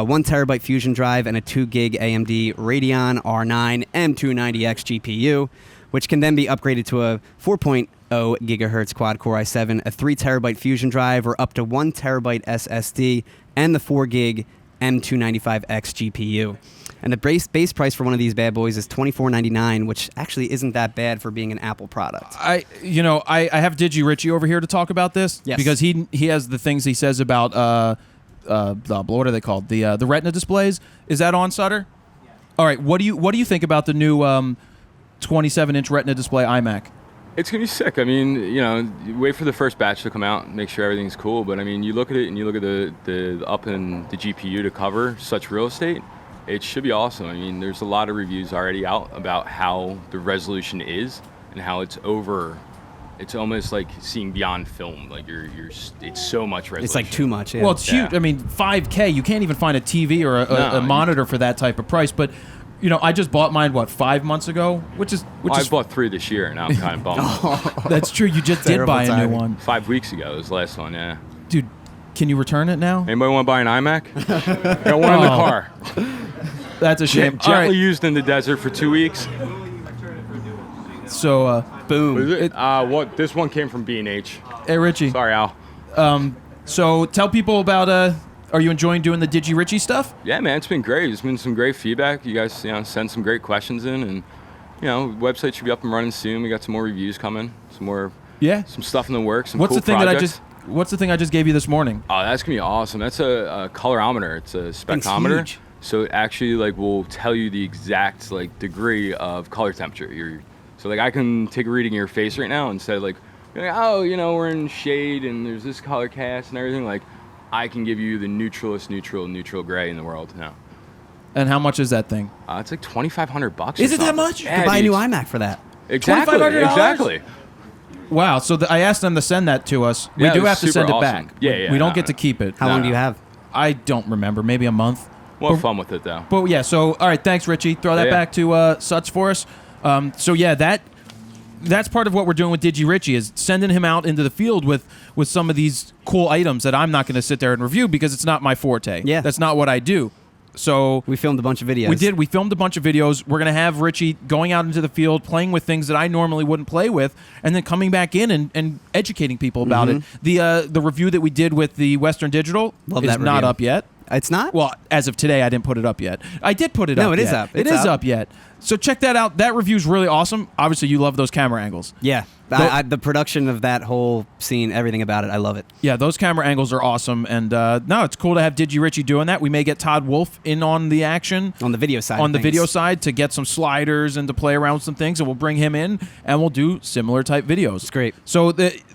Speaker 3: 1 terabyte Fusion drive, and a 2 gig AMD Radeon R9 M290X GPU, which can then be upgraded to a 4.0 gigahertz quad-core i7, a 3 terabyte Fusion drive, or up to 1 terabyte SSD, and the 4 gig M295X GPU. And the base price for one of these bad boys is $24.99, which actually isn't that bad for being an Apple product.
Speaker 2: I have DigiRichie over here to talk about this.
Speaker 3: Yes.
Speaker 2: Because he has the things he says about what are they called? The Retina displays. Is that on, Sutter? Yeah. All right. What do you think about the new 27-inch Retina display iMac?
Speaker 6: It's gonna be sick. I mean, you wait for the first batch to come out and make sure everything's cool. But I mean, you look at it and you look at the up in the GPU to cover such real estate. It should be awesome. I mean, there's a lot of reviews already out about how the resolution is and how it's almost like seeing beyond film. Like it's so much resolution.
Speaker 3: It's like too much. Yeah.
Speaker 2: Well, it's huge. I mean, 5K. You can't even find a TV or a monitor for that type of price. But I just bought mine 5 months ago, which is
Speaker 6: I bought 3 this year, and I'm kind of bummed.
Speaker 2: That's true. You just did buy a new
Speaker 3: timing.
Speaker 2: one,
Speaker 6: 5 weeks ago was the last one. Yeah.
Speaker 2: dude. Can you return it now?
Speaker 6: Anybody want to buy an iMac? Got one in the car.
Speaker 2: That's a shame. All
Speaker 6: Gently
Speaker 2: right.
Speaker 6: used in the desert for 2 weeks.
Speaker 2: So,
Speaker 3: Boom.
Speaker 6: Was it? This one came from B&H.
Speaker 2: hey, Richie.
Speaker 6: Sorry, Al.
Speaker 2: So tell people about. Are you enjoying doing the DigiRichie stuff?
Speaker 6: Yeah, man, it's been great. There's been some great feedback. You guys, send some great questions in, and website should be up and running soon. We got some more reviews coming, some stuff in the works. Some
Speaker 2: What's
Speaker 6: cool
Speaker 2: the thing
Speaker 6: projects.
Speaker 2: What's the thing I just gave you this morning?
Speaker 6: Oh, that's gonna be awesome. That's a colorimeter. It's a spectrometer.
Speaker 3: huge.
Speaker 6: So it actually will tell you the exact degree of color temperature. So I can take a reading of your face right now and say we're in shade and there's this color cast and everything. I can give you the neutral gray in the world now.
Speaker 2: And how much is that thing?
Speaker 6: It's like $2,500.
Speaker 2: Is it that much?
Speaker 3: You can buy a new iMac for that.
Speaker 6: Exactly.
Speaker 2: $2,500?
Speaker 6: Exactly.
Speaker 2: Wow. So I asked them to send that to us.
Speaker 6: Yeah,
Speaker 2: we do
Speaker 6: it was
Speaker 2: have to
Speaker 6: super
Speaker 2: send it
Speaker 6: awesome.
Speaker 2: back.
Speaker 6: Yeah,
Speaker 2: We don't
Speaker 6: no,
Speaker 2: get to
Speaker 6: no.
Speaker 2: keep it.
Speaker 3: How long do you have?
Speaker 2: I don't remember. Maybe a month.
Speaker 6: We'll have fun with it though.
Speaker 2: But yeah. So all right. Thanks, Richie. Throw that
Speaker 6: Yeah.
Speaker 2: back to Suts for us. That's part of what we're doing with DigiRichie is sending him out into the field with some of these cool items that I'm not going to sit there and review because it's not my forte.
Speaker 3: Yeah.
Speaker 2: That's not what I do. So
Speaker 3: We filmed a bunch of videos.
Speaker 2: we did. We filmed a bunch of videos. We're going to have Richie going out into the field, playing with things that I normally wouldn't play with, and then coming back in and educating people about it. The review that we did with the Western Digital
Speaker 3: Love
Speaker 2: is
Speaker 3: that
Speaker 2: not
Speaker 3: review.
Speaker 2: up yet.
Speaker 3: It's not?
Speaker 2: Well, as of today, I didn't put it up yet. I did put it up.
Speaker 3: No, it is
Speaker 2: yet.
Speaker 3: up.
Speaker 2: It
Speaker 3: It's
Speaker 2: is
Speaker 3: up.
Speaker 2: up yet. So check that out. That review's really awesome. Obviously, you love those camera angles.
Speaker 3: Yeah. The production of that whole scene, everything about it, I love it.
Speaker 2: Yeah, those camera angles are awesome. And no, it's cool to have DigiRichie doing that. We may get Todd Wolf in on the action.
Speaker 3: On the video side.
Speaker 2: On
Speaker 3: of
Speaker 2: the
Speaker 3: things.
Speaker 2: video side to get some sliders and to play around with some things, and we'll bring him in and we'll do similar type videos.
Speaker 3: It's great.
Speaker 2: So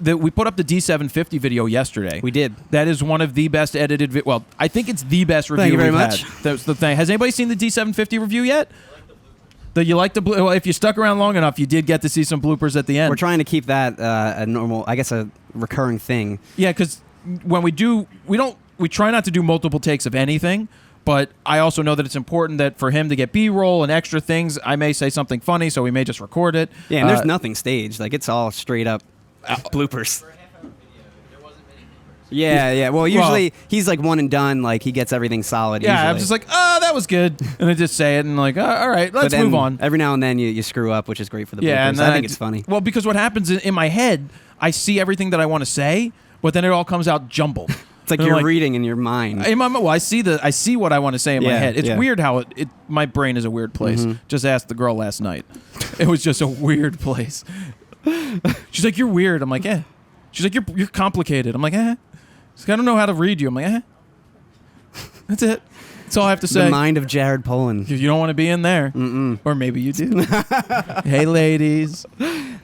Speaker 2: we put up the D750 video yesterday.
Speaker 3: We did.
Speaker 2: That is one of the best edited. Well, I think it's the best review
Speaker 3: Thank you very
Speaker 2: we've
Speaker 3: much.
Speaker 2: had. That's the thing. Has anybody seen the D750 review yet? That you like the blue? Well, if you stuck around long enough, you did get to see some bloopers at the end.
Speaker 3: We're trying to keep that a normal, I guess, a recurring thing.
Speaker 2: Yeah, because when we try not to do multiple takes of anything. But I also know that it's important that for him to get B-roll and extra things, I may say something funny, so we may just record it.
Speaker 3: Yeah, and there's nothing staged. It's all straight up bloopers. Yeah. Well, usually he's one and done. He gets everything solid.
Speaker 2: Yeah,
Speaker 3: usually.
Speaker 2: I'm just like, oh, that that was good. And I just say it and like, all right, let's move on.
Speaker 3: Every now and then you screw up, which is great for the bloopers.
Speaker 2: Yeah, and
Speaker 3: I think it's funny.
Speaker 2: Well, because what happens in my head, I see everything that I want to say, but then it all comes out jumbled.
Speaker 3: It's like you're reading in your mind.
Speaker 2: Well, I see what I want to say in my head. It's weird how my brain is a weird place. Just ask the girl last night. It was just a weird place. She's like, you're weird. I'm like, eh. She's like, you're complicated. I'm like, eh. She's like, I don't know how to read you. I'm like, eh. That's it. That's all I have to say.
Speaker 3: The mind of Jared Polin.
Speaker 2: You don't want to be in there. Or maybe you do. Hey, ladies.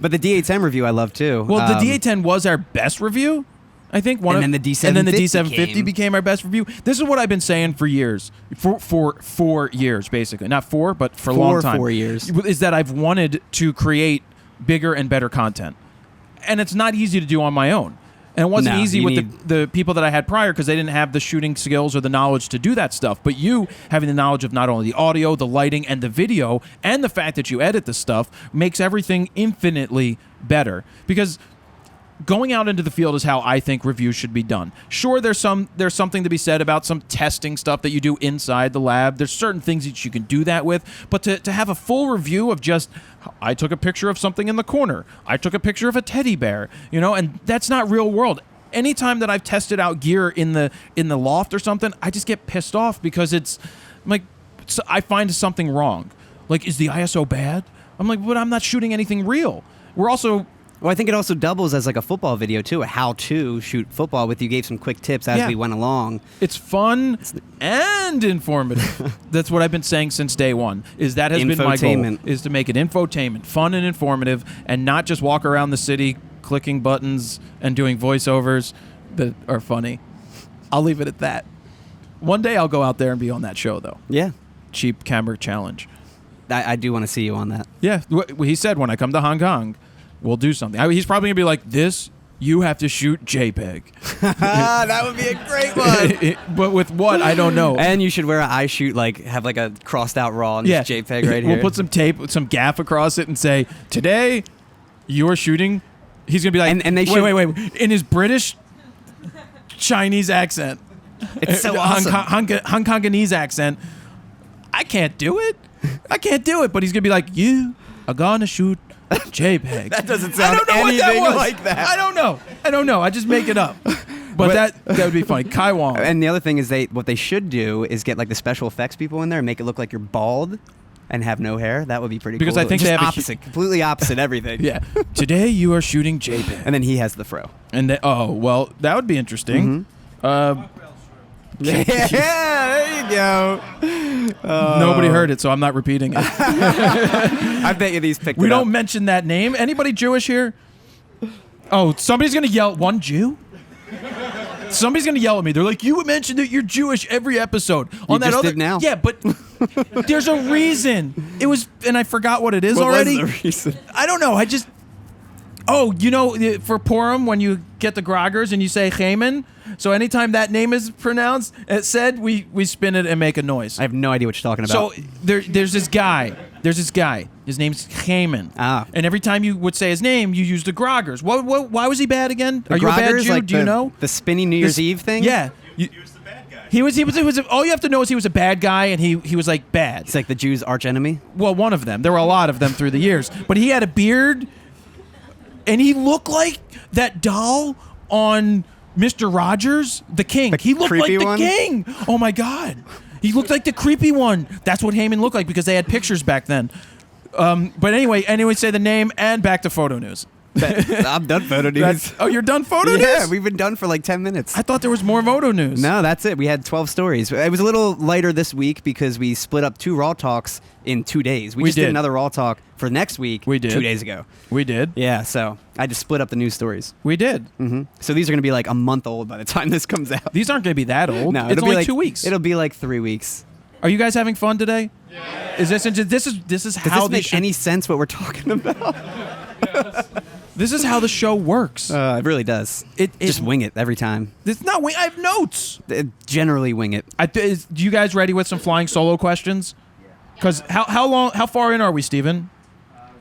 Speaker 3: But the D810 review I love too.
Speaker 2: Well, the D810 was our best review. I think
Speaker 3: then the D750
Speaker 2: and then the D750 became our best review. This is what I've been saying for years, for 4 years basically, not 4, but for a long time.
Speaker 3: 4 years
Speaker 2: is that I've wanted to create bigger and better content, and it's not easy to do on my own. And it wasn't easy with the people that I had prior because they didn't have the shooting skills or the knowledge to do that stuff. But you having the knowledge of not only the audio, the lighting, and the video, and the fact that you edit the stuff makes everything infinitely better. Because going out into the field is how I think reviews should be done. Sure, there's something to be said about some testing stuff that you do inside the lab. There's certain things that you can do that with, but to have a full review of just, I took a picture of something in the corner, I took a picture of a teddy bear, and that's not real world. Anytime that I've tested out gear in the loft or something, I just get pissed off because it's like I find something wrong. Like, is the ISO bad? I'm like, but I'm not shooting anything real. We're also...
Speaker 3: Well, I think it also doubles as like a football video too, a how-to shoot football with. You gave some quick tips as we went along.
Speaker 2: It's fun and informative. That's what I've been saying since day one. Is that has been my goal, is to make it infotainment, fun and informative, and not just walk around the city clicking buttons and doing voiceovers that are funny. I'll leave it at that. One day I'll go out there and be on that show though.
Speaker 3: Yeah.
Speaker 2: Cheap Camera Challenge.
Speaker 3: I do want to see you on that.
Speaker 2: Yeah. He said when I come to Hong Kong, we'll do something. He's probably going to be like, you have to shoot JPEG.
Speaker 3: That would be a great one.
Speaker 2: But with what, I don't know.
Speaker 3: And you should wear an iShoot, have like a crossed out RAW and just JPEG right here.
Speaker 2: We'll put some tape, some gaff across it and say, today you are shooting. He's going to be like,
Speaker 3: and they
Speaker 2: wait, in his British Chinese accent.
Speaker 3: It's so awesome.
Speaker 2: Hong Kongese accent. I can't do it. But he's going to be like, you are going to shoot JPEG.
Speaker 3: That doesn't sound anything like that.
Speaker 2: I don't know. I just make it up. But that would be funny. Kai Wong.
Speaker 3: And the other thing is what they should do is get like the special effects people in there and make it look like you're bald and have no hair. That would be pretty cool.
Speaker 2: Because I think they have
Speaker 3: completely opposite everything.
Speaker 2: Yeah. Today you are shooting JPEG.
Speaker 3: And then he has the fro.
Speaker 2: And well, that would be interesting.
Speaker 3: Yeah, there you go.
Speaker 2: Nobody heard it, so I'm not repeating it.
Speaker 3: I bet you these picked it up.
Speaker 2: We don't mention that name. Anybody Jewish here? Oh, somebody's going to yell, one Jew? Somebody's going to yell at me. They're like, you mentioned that you're Jewish every episode.
Speaker 3: On that did now.
Speaker 2: Yeah, but there's a reason. It was, and I forgot what it is already.
Speaker 3: What was the reason?
Speaker 2: I don't know. For Purim, when you get the groggers and you say Haman, so anytime that name is pronounced, we spin it and make a noise.
Speaker 3: I have no idea what you're talking about.
Speaker 2: So there's this guy. His name's Haman. And every time you would say his name, you used the groggers. Why was he bad again? Are you a bad Jew? Do you know?
Speaker 3: The spinny New Year's Eve thing?
Speaker 2: Yeah.
Speaker 7: He was the bad guy.
Speaker 2: He was. All you have to know is he was a bad guy, and he was like bad.
Speaker 3: It's like the Jews' arch enemy?
Speaker 2: Well, one of them. There were a lot of them through the years. But he had a beard, and he looked like that doll on Mr. Rogers, the king. He looked like the king. Oh, my God. He looked like the creepy one. That's what Heyman looked like because they had pictures back then. But anyway, say the name and back to photo news.
Speaker 3: I'm done photo news.
Speaker 2: You're done photo news?
Speaker 3: Yeah, we've been done for like 10 minutes.
Speaker 2: I thought there was more photo news.
Speaker 3: No, that's it. We had 12 stories. It was a little lighter this week because we split up 2 Raw Talks in 2 days. We just did another Raw Talk for next week.
Speaker 2: We did.
Speaker 3: 2 days ago.
Speaker 2: We did.
Speaker 3: Yeah, so I just split up the news stories.
Speaker 2: We did.
Speaker 3: Mm-hmm. So these are going to be like a month old by the time this comes out.
Speaker 2: These aren't going to be that old.
Speaker 3: No,
Speaker 2: it's only like 2 weeks.
Speaker 3: It'll be like 3 weeks.
Speaker 2: Are you guys having fun today?
Speaker 7: Yeah.
Speaker 2: Is this how
Speaker 3: Does this make any sense what we're talking about?
Speaker 2: This is how the show works.
Speaker 3: It really does. Just wing it every time.
Speaker 2: It's not wing. I have notes.
Speaker 3: Generally wing it.
Speaker 2: Do you guys ready with some flying solo questions? Because how far in are we, Steven?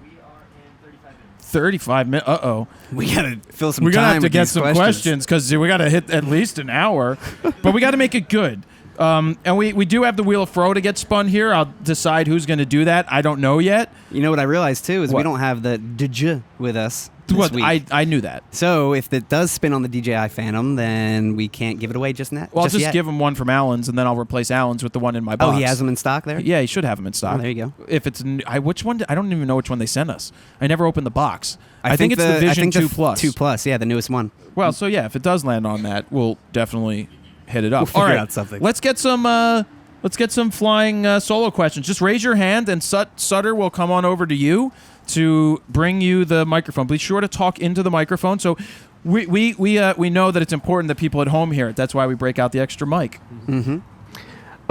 Speaker 7: We are in
Speaker 2: 35 minutes. Uh-oh.
Speaker 3: We got to fill some time.
Speaker 2: We're going to have to
Speaker 3: with
Speaker 2: get
Speaker 3: these
Speaker 2: some questions because we got to hit at least an hour. But we got to make it good. And we do have the Wheel of Fro to get spun here. I'll decide who's going to do that. I don't know yet.
Speaker 3: You know what I realized too is
Speaker 2: What?
Speaker 3: we don't have the DigiRichie with us this
Speaker 2: What?
Speaker 3: week.
Speaker 2: I knew that.
Speaker 3: So if it does spin on the DJI Phantom, then we can't give it away just now.
Speaker 2: Well, I'll just
Speaker 3: yet.
Speaker 2: give him one from Allen's, and then I'll replace Allen's with the one in my
Speaker 3: Oh,
Speaker 2: box.
Speaker 3: he has them in stock there.
Speaker 2: Yeah, he should have them in stock.
Speaker 3: Oh, there you go.
Speaker 2: If it's which one? I don't even know which one they sent us. I never opened the box. I think it's the Vision 2 Plus.
Speaker 3: 2 Plus, yeah, the newest one.
Speaker 2: Well, so yeah, if it does land on that, we'll definitely hit it up.
Speaker 3: We'll figure
Speaker 2: All right,
Speaker 3: out something.
Speaker 2: Let's get some. Let's get some flying solo questions. Just raise your hand, and Sutter will come on over to you to bring you the microphone. Be sure to talk into the microphone. So we know that it's important that people at home hear it. That's why we break out the extra mic.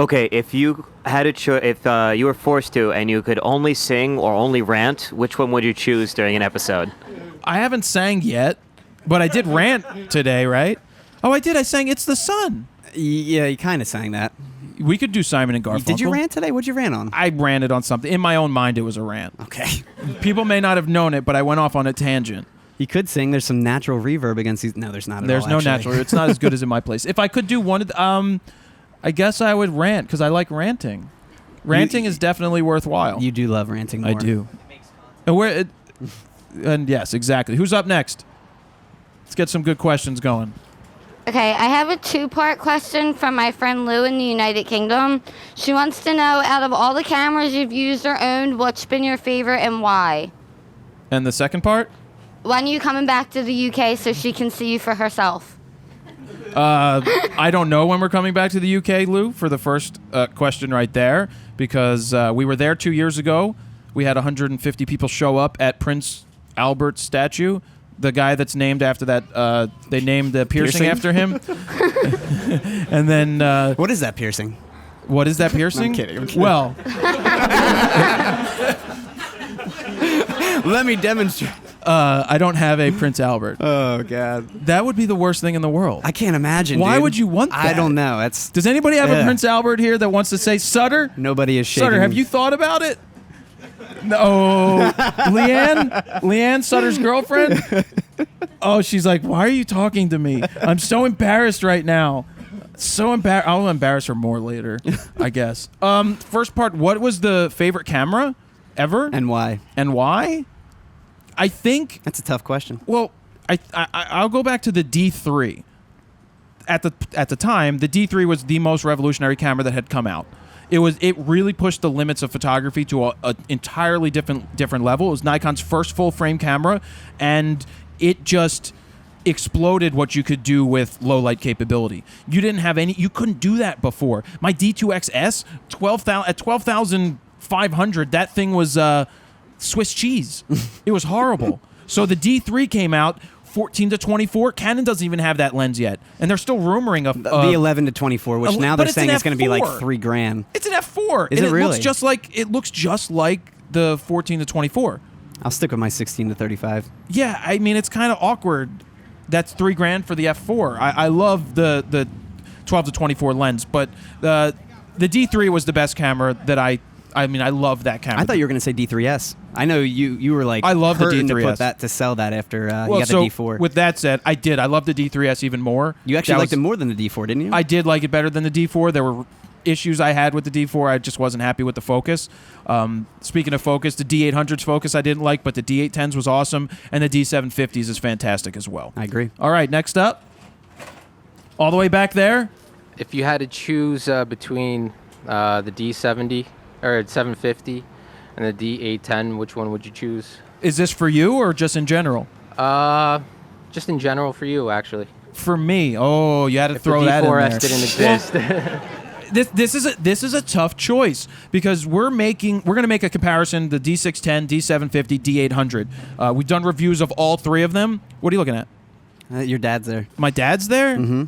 Speaker 8: Okay, if you had to if you were forced to, and you could only sing or only rant, which one would you choose during an episode?
Speaker 2: I haven't sang yet, but I did rant today, right? Oh, I did. I sang "It's the Sun."
Speaker 3: Yeah, you kind of sang that.
Speaker 2: We could do Simon and Garfunkel.
Speaker 3: Did you rant today? What'd you rant on?
Speaker 2: I ranted on something. In my own mind, it was a rant.
Speaker 3: Okay.
Speaker 2: People may not have known it, but I went off on a tangent.
Speaker 3: You could sing. There's some natural reverb against these. No, there's not.
Speaker 2: There's
Speaker 3: at
Speaker 2: no
Speaker 3: all, actually.
Speaker 2: natural. It's not as good as in my place. If I could do one of the, I guess I would rant because I like ranting. Ranting is definitely worthwhile.
Speaker 3: You do love ranting more.
Speaker 2: I do. And yes, exactly. Who's up next? Let's get some good questions going.
Speaker 4: Okay, I have a two-part question from my friend Lou in the United Kingdom. She wants to know, out of all the cameras you've used or owned, what's been your favorite and why?
Speaker 2: And the second part?
Speaker 4: When are you coming back to the UK so she can see you for herself?
Speaker 2: I don't know when we're coming back to the UK, Lou, for the first question right there, because we were there 2 years ago. We had 150 people show up at Prince Albert's statue. The guy that's named after that, they named the piercing after him. And then...
Speaker 3: what is that piercing?
Speaker 2: What is that piercing?
Speaker 3: I'm kidding.
Speaker 2: Well...
Speaker 3: Let me demonstrate.
Speaker 2: I don't have a Prince Albert.
Speaker 3: Oh, God.
Speaker 2: That would be the worst thing in the world.
Speaker 3: I can't imagine,
Speaker 2: Why
Speaker 3: dude.
Speaker 2: would you want that?
Speaker 3: I don't know. That's
Speaker 2: Does anybody have a
Speaker 3: Ugh.
Speaker 2: Prince Albert here that wants to say, Sutter?
Speaker 3: Nobody is shaking.
Speaker 2: Sutter, have you thought about it? No. Leanne, Sutter's girlfriend? Oh, she's like, why are you talking to me? I'm so embarrassed right now. So embarrassed. I'll embarrass her more later, I guess. First part, what was the favorite camera ever?
Speaker 3: And why?
Speaker 2: And why? I think...
Speaker 3: That's a tough question.
Speaker 2: Well, I'll go back to the D3. At the time, the D3 was the most revolutionary camera that had come out. It really pushed the limits of photography to a entirely different level. It was Nikon's first full frame camera, and it just exploded what you could do with low light capability. You didn't have any. You couldn't do that before. My D2XS, at 12,500, that thing was Swiss cheese. It was horrible. So the D3 came out. 14 to 24. Canon doesn't even have that lens yet, and they're still rumoring of
Speaker 3: the 11 to 24, which now they're saying is going to be like $3,000.
Speaker 2: It's an f4.
Speaker 3: Is
Speaker 2: and
Speaker 3: it really?
Speaker 2: Looks just like the 14 to 24.
Speaker 3: I'll stick with my 16 to 35.
Speaker 2: Yeah, I mean it's kind of awkward. That's $3,000 for the f4. I love the 12 to 24 lens, but the D3 was the best camera that I love that camera.
Speaker 3: I thought you were going to say D3S. I know you were like,
Speaker 2: I love the
Speaker 3: hurting to
Speaker 2: D3S.
Speaker 3: put that to sell that after you got
Speaker 2: so
Speaker 3: the D4.
Speaker 2: With that said, I did. I love the D3S even more.
Speaker 3: You actually liked it more than the D4, didn't you?
Speaker 2: I did like it better than the D4. There were issues I had with the D4. I just wasn't happy with the focus. Speaking of focus, the D800's focus I didn't like, but the D810's was awesome, and the D750's is fantastic as well.
Speaker 3: I agree.
Speaker 2: All right, next up. All the way back there.
Speaker 9: If you had to choose between the D70 or 750 and the D810, which one would you choose?
Speaker 2: Is this for you or just in general?
Speaker 9: Just in general for you, actually.
Speaker 2: For me. Oh, you had to
Speaker 9: If
Speaker 2: throw
Speaker 9: the
Speaker 2: that in
Speaker 9: D4S
Speaker 2: there.
Speaker 9: didn't exist.
Speaker 2: This is a tough choice because we're going to make a comparison: the D610, D750, D800. We've done reviews of all three of them. What are you looking at?
Speaker 3: Your dad's there.
Speaker 2: My dad's there.
Speaker 3: Mm-hmm.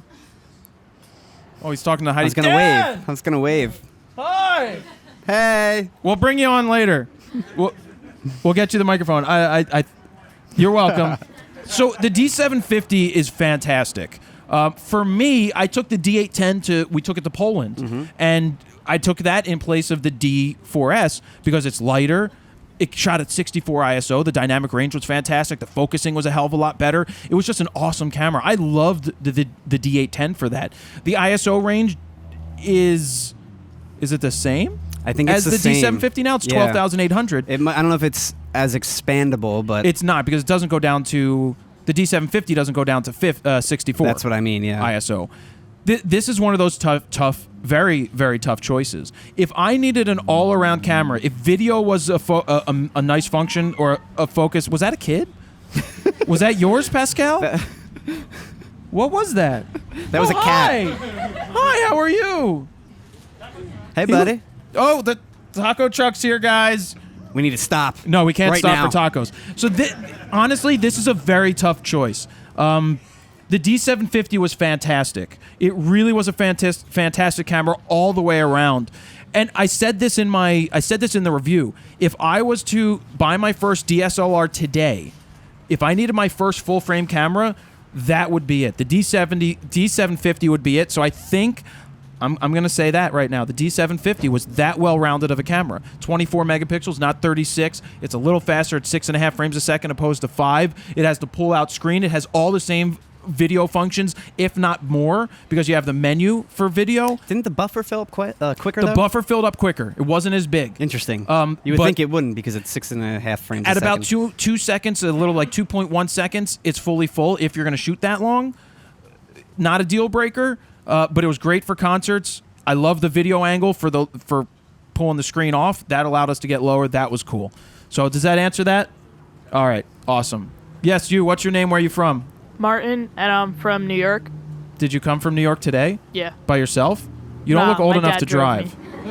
Speaker 2: Oh, he's talking to Heidi.
Speaker 3: I was going to wave. I was going to wave.
Speaker 2: Hi.
Speaker 3: Hey.
Speaker 2: We'll bring you on later. We'll get you the microphone. You're welcome. So the D750 is fantastic. For me, I took the D810 we took it to Poland, and I took that in place of the D4S because it's lighter. It shot at 64 ISO. The dynamic range was fantastic. The focusing was a hell of a lot better. It was just an awesome camera. I loved the D810 for that. The ISO range, is it the same?
Speaker 3: I think it's
Speaker 2: as
Speaker 3: the
Speaker 2: the
Speaker 3: same.
Speaker 2: D750 now. It's
Speaker 3: Yeah.
Speaker 2: 12,800.
Speaker 3: I don't know if it's as expandable, but
Speaker 2: It's not, because it doesn't go down to the D750 doesn't go down to 64.
Speaker 3: that's what I mean. Yeah.
Speaker 2: ISO. This is one of those tough, very, very tough choices. If I needed an all-around camera, if video was a nice function or a focus, was that a kid? Was that yours, Pascal? What was that?
Speaker 3: That was a cat.
Speaker 2: Hi, how are you?
Speaker 3: Hey, buddy.
Speaker 2: Oh, the taco truck's here, guys.
Speaker 3: We need to stop.
Speaker 2: No, we can't
Speaker 3: right
Speaker 2: stop
Speaker 3: now.
Speaker 2: for tacos. So honestly, this is a very tough choice. The D750 was fantastic. It really was a fantastic camera all the way around. And I said this in the review. If I was to buy my first DSLR today, if I needed my first full frame camera, that would be it. The D750 would be it. So I think I'm going to say that right now. The D750 was that well-rounded of a camera. 24 megapixels, not 36. It's a little faster at 6.5 frames a second opposed to 5. It has the pull-out screen. It has all the same video functions, if not more, because you have the menu for video.
Speaker 3: Didn't the buffer fill up quicker,
Speaker 2: The
Speaker 3: though?
Speaker 2: buffer filled up quicker. It wasn't as big.
Speaker 3: Interesting.
Speaker 2: but
Speaker 3: You would think it wouldn't because it's 6.5 frames
Speaker 2: at
Speaker 3: a
Speaker 2: about
Speaker 3: second.
Speaker 2: 2 seconds, a little like 2.1 seconds, it's fully full if you're going to shoot that long. Not a deal breaker, but it was great for concerts. I love the video angle for pulling the screen off. That allowed us to get lower. That was cool. So does that answer that? All right. Awesome. Yes, you. What's your name? Where are you from?
Speaker 10: Martin, and I'm from New York.
Speaker 2: Did you come from New York today?
Speaker 10: Yeah.
Speaker 2: By yourself? You don't
Speaker 10: Nah,
Speaker 2: look old
Speaker 10: my
Speaker 2: enough
Speaker 10: dad
Speaker 2: to
Speaker 10: drove
Speaker 2: drive.
Speaker 10: me.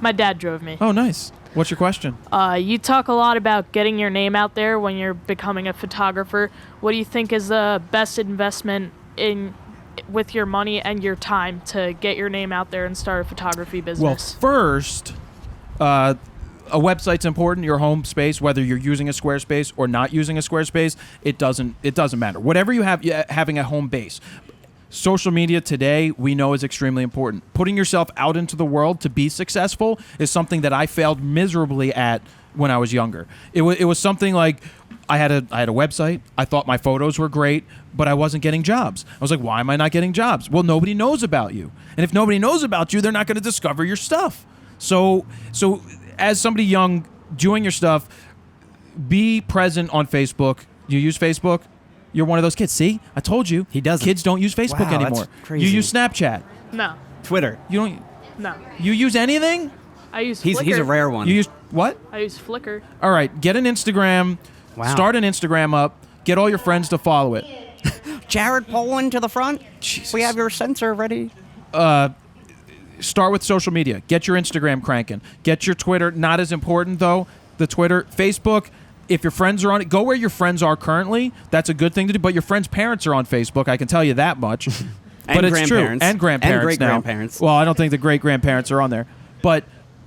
Speaker 10: My dad drove me.
Speaker 2: Oh, nice. What's your question?
Speaker 10: You talk a lot about getting your name out there when you're becoming a photographer. What do you think is the best investment with your money and your time to get your name out there and start a photography business?
Speaker 2: Well, first, a website's important. Your home space, whether you're using a Squarespace or not using a Squarespace, it doesn't matter. Whatever you have, having a home base. Social media today, we know, is extremely important. Putting yourself out into the world to be successful is something that I failed miserably at when I was younger. It was something like I had a website. I thought my photos were great, but I wasn't getting jobs. I was like, why am I not getting jobs? Well, nobody knows about you. And if nobody knows about you, they're not going to discover your stuff. So as somebody young doing your stuff, be present on Facebook. You use Facebook? You're one of those kids. See? I told you.
Speaker 3: He doesn't.
Speaker 2: Kids don't use Facebook
Speaker 3: Wow,
Speaker 2: anymore.
Speaker 3: that's crazy.
Speaker 2: You use Snapchat.
Speaker 10: No.
Speaker 3: Twitter.
Speaker 2: You don't.
Speaker 10: No.
Speaker 2: You use anything?
Speaker 10: I use Flickr.
Speaker 3: He's a rare one.
Speaker 2: You use what?
Speaker 10: I use Flickr.
Speaker 2: All right. Get an Instagram.
Speaker 3: Wow.
Speaker 2: Start an Instagram up. Get all your friends to follow it.
Speaker 3: Jared, pull in to the front.
Speaker 2: Jesus.
Speaker 3: We have your sensor ready.
Speaker 2: Start with social media. Get your Instagram cranking. Get your Twitter. Not as important, though. The Twitter. Facebook. If your friends are on it, go where your friends are currently. That's a good thing to do. But your friends' parents are on Facebook. I can tell you that much. But it's true.
Speaker 3: grandparents.
Speaker 2: And grandparents
Speaker 3: And
Speaker 2: now.
Speaker 3: great-grandparents.
Speaker 2: Well, I don't think the great-grandparents are on there. But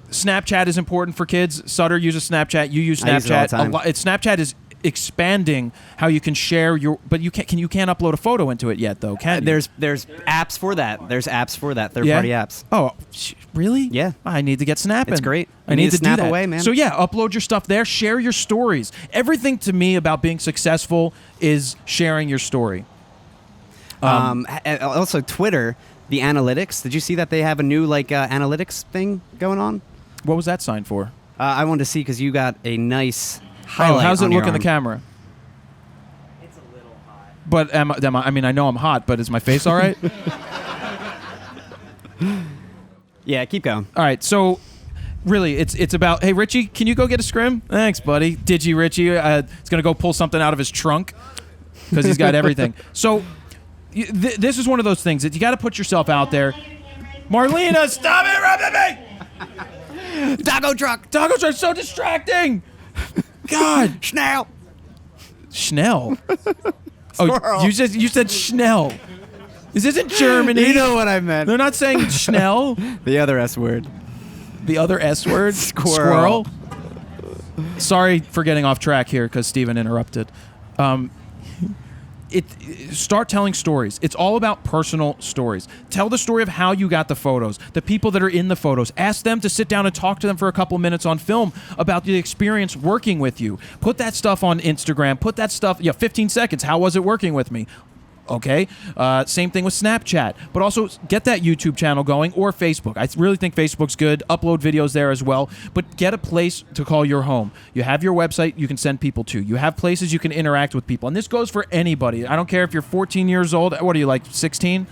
Speaker 2: Snapchat is important for kids. Sutter uses Snapchat. You use Snapchat.
Speaker 3: I use it all the time.
Speaker 2: Snapchat is expanding how you can share your. But you can't upload a photo into it yet, though, can you?
Speaker 3: There's apps for that. There's apps for that. Third-party apps.
Speaker 2: Oh, really?
Speaker 3: Yeah.
Speaker 2: I need to get snapping.
Speaker 3: It's great.
Speaker 2: I
Speaker 3: You
Speaker 2: need
Speaker 3: need
Speaker 2: to
Speaker 3: to snap
Speaker 2: do that.
Speaker 3: away, man.
Speaker 2: So yeah, upload your stuff there. Share your stories. Everything to me about being successful is sharing your story.
Speaker 3: Also, Twitter, the analytics. Did you see that they have a new analytics thing going on?
Speaker 2: What was that sign for?
Speaker 3: I wanted to see because you got a nice highlight.
Speaker 2: How's it
Speaker 3: on
Speaker 2: look
Speaker 3: your
Speaker 2: in the
Speaker 3: arm.
Speaker 2: camera? It's a little hot. But I mean, I know I'm hot, but is my face all right?
Speaker 3: Yeah, keep going.
Speaker 2: All right, so really, it's about, hey, Richie, can you go get a scrim? Thanks, buddy. DigiRichie is going to go pull something out of his trunk because he's got everything. So this is one of those things that you got to put yourself out there. Marlena, stop interrupting me!
Speaker 3: Taco truck.
Speaker 2: Taco truck's so distracting! God.
Speaker 3: Schnell.
Speaker 2: Schnell? Oh, you said Schnell. This isn't Germany.
Speaker 3: You know what I meant.
Speaker 2: They're not saying Schnell.
Speaker 3: The other S word.
Speaker 2: The other S word?
Speaker 3: Squirrel.
Speaker 2: Sorry for getting off track here because Steven interrupted. Start telling stories. It's all about personal stories. Tell the story of how you got the photos, the people that are in the photos. Ask them to sit down and talk to them for a couple minutes on film about the experience working with you. Put that stuff on Instagram. Put that stuff, 15 seconds. How was it working with me? Okay, same thing with Snapchat, but also get that YouTube channel going or Facebook. I really think Facebook's good. Upload videos there as well, but get a place to call your home. You have your website you can send people to. You have places you can interact with people, and this goes for anybody. I don't care if you're 14 years old. What are you, like 16,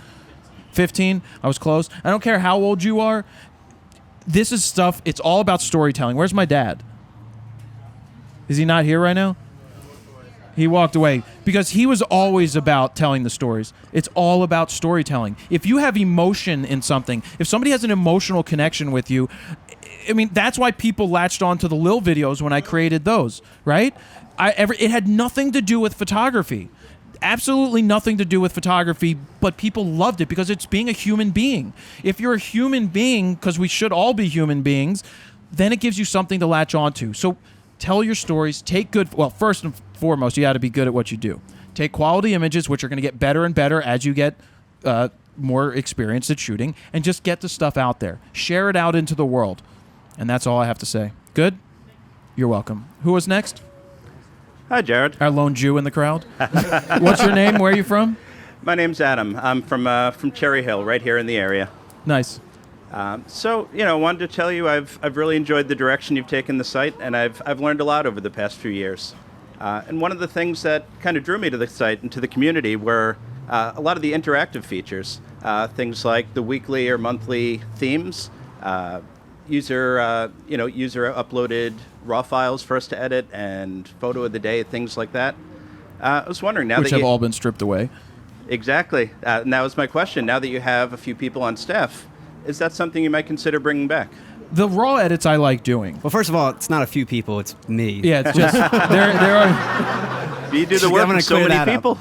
Speaker 2: 15? I was close. I don't care how old you are. This is stuff, it's all about storytelling. Where's my dad? Is he not here right now? He walked away because he was always about telling the stories. It's all about storytelling. If you have emotion in something, if somebody has an emotional connection with you, I mean, that's why people latched on to the Lil videos when I created those, right? It had nothing to do with photography. Absolutely nothing to do with photography, but people loved it because it's being a human being. If you're a human being, because we should all be human beings, then it gives you something to latch onto. So tell your stories, take good, well, first and foremost, you got to be good at what you do. Take quality images, which are going to get better and better as you get more experience at shooting, and just get the stuff out there. Share it out into the world. And that's all I have to say. Good? You're welcome. Who was next?
Speaker 11: Hi, Jared.
Speaker 2: Our lone Jew in the crowd. What's your name? Where are you from?
Speaker 11: My name's Adam. I'm from Cherry Hill, right here in the area.
Speaker 2: Nice.
Speaker 11: So, wanted to tell you I've really enjoyed the direction you've taken the site, and I've learned a lot over the past few years. And one of the things that kind of drew me to the site and to the community were a lot of the interactive features, things like the weekly or monthly themes, user uploaded RAW files for us to edit, and photo of the day, things like that. I was wondering now
Speaker 2: which have all been stripped away.
Speaker 11: Exactly. And that was my question. Now that you have a few people on staff, is that something you might consider bringing back?
Speaker 2: The RAW edits I like doing.
Speaker 3: Well, first of all, it's not a few people; it's me.
Speaker 2: Yeah, it's just there are.
Speaker 11: Do you do the work for so many people?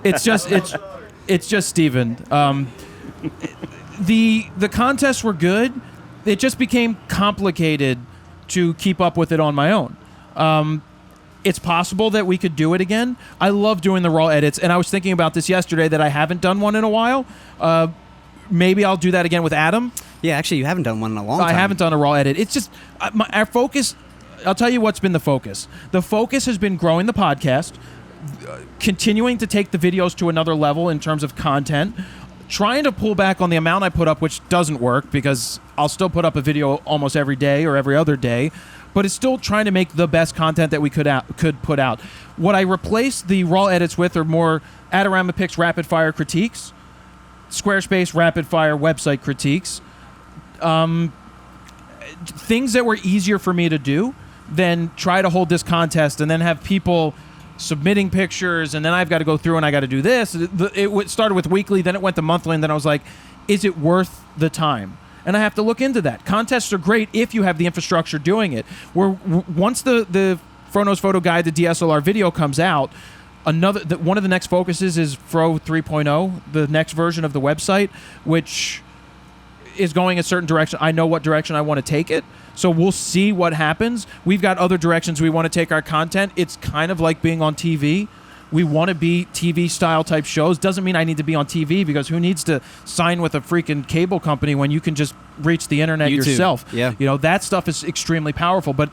Speaker 2: It's just Steven. The contests were good. It just became complicated to keep up with it on my own. It's possible that we could do it again. I love doing the RAW edits, and I was thinking about this yesterday that I haven't done one in a while. Maybe I'll do that again with Adam.
Speaker 3: Yeah, actually, you haven't done one in a long time.
Speaker 2: I haven't done a RAW edit. It's just our focus. I'll tell you what's been the focus. The focus has been growing the podcast, continuing to take the videos to another level in terms of content, trying to pull back on the amount I put up, which doesn't work because I'll still put up a video almost every day or every other day, but it's still trying to make the best content that we could put out. What I replaced the RAW edits with are more Adorama Pix rapid fire critiques, Squarespace rapid fire website critiques, things that were easier for me to do than try to hold this contest and then have people submitting pictures, and then I've got to go through and I got to do this. It started with weekly, then it went to monthly, and then I was like, is it worth the time? And I have to look into that. Contests are great if you have the infrastructure doing it. Once the Frono's Photo Guide, the DSLR video comes out, one of the next focuses is Fro 3.0, the next version of the website, which is going a certain direction. I know what direction I want to take it. So we'll see what happens. We've got other directions we want to take our content. It's kind of like being on TV. We want to be TV style type shows. Doesn't mean I need to be on TV, because who needs to sign with a freaking cable company when you can just reach the internet
Speaker 3: YouTube.
Speaker 2: yourself?
Speaker 3: Yeah.
Speaker 2: That stuff is extremely powerful. But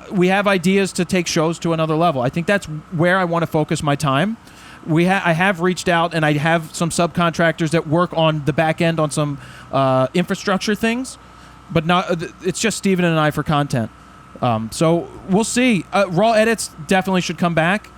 Speaker 2: we have ideas to take shows to another level. I think that's where I want to focus my time. I have reached out, and I have some subcontractors that work on the back end on some infrastructure things. But it's just Steven and I for content. So we'll see. RAW edits definitely should come back.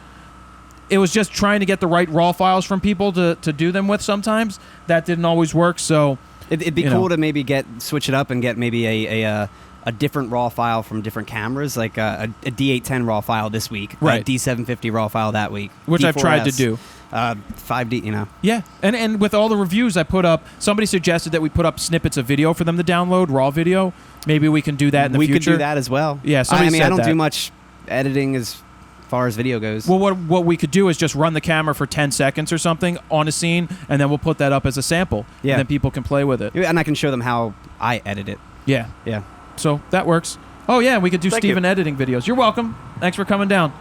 Speaker 2: It was just trying to get the right RAW files from people to do them with sometimes. That didn't always work, so...
Speaker 3: It'd be cool to maybe switch it up and get maybe a different RAW file from different cameras, like a D810 RAW file this week,
Speaker 2: right?
Speaker 3: A D750 RAW file that week.
Speaker 2: Which
Speaker 3: D4S,
Speaker 2: I've tried to do.
Speaker 3: 5D,
Speaker 2: Yeah, and with all the reviews I put up, somebody suggested that we put up snippets of video for them to download, RAW video. Maybe we can do that in the future.
Speaker 3: We could do that as well.
Speaker 2: Yeah,
Speaker 3: I don't do much editing as far as video goes.
Speaker 2: Well, what we could do is just run the camera for 10 seconds or something on a scene, and then we'll put that up as a sample.
Speaker 3: Yeah.
Speaker 2: And then people can play with it.
Speaker 3: And I can show them how I edit it.
Speaker 2: Yeah.
Speaker 3: Yeah.
Speaker 2: So that works. Oh, yeah, we could do Steven editing videos. You're welcome. Thanks for coming down.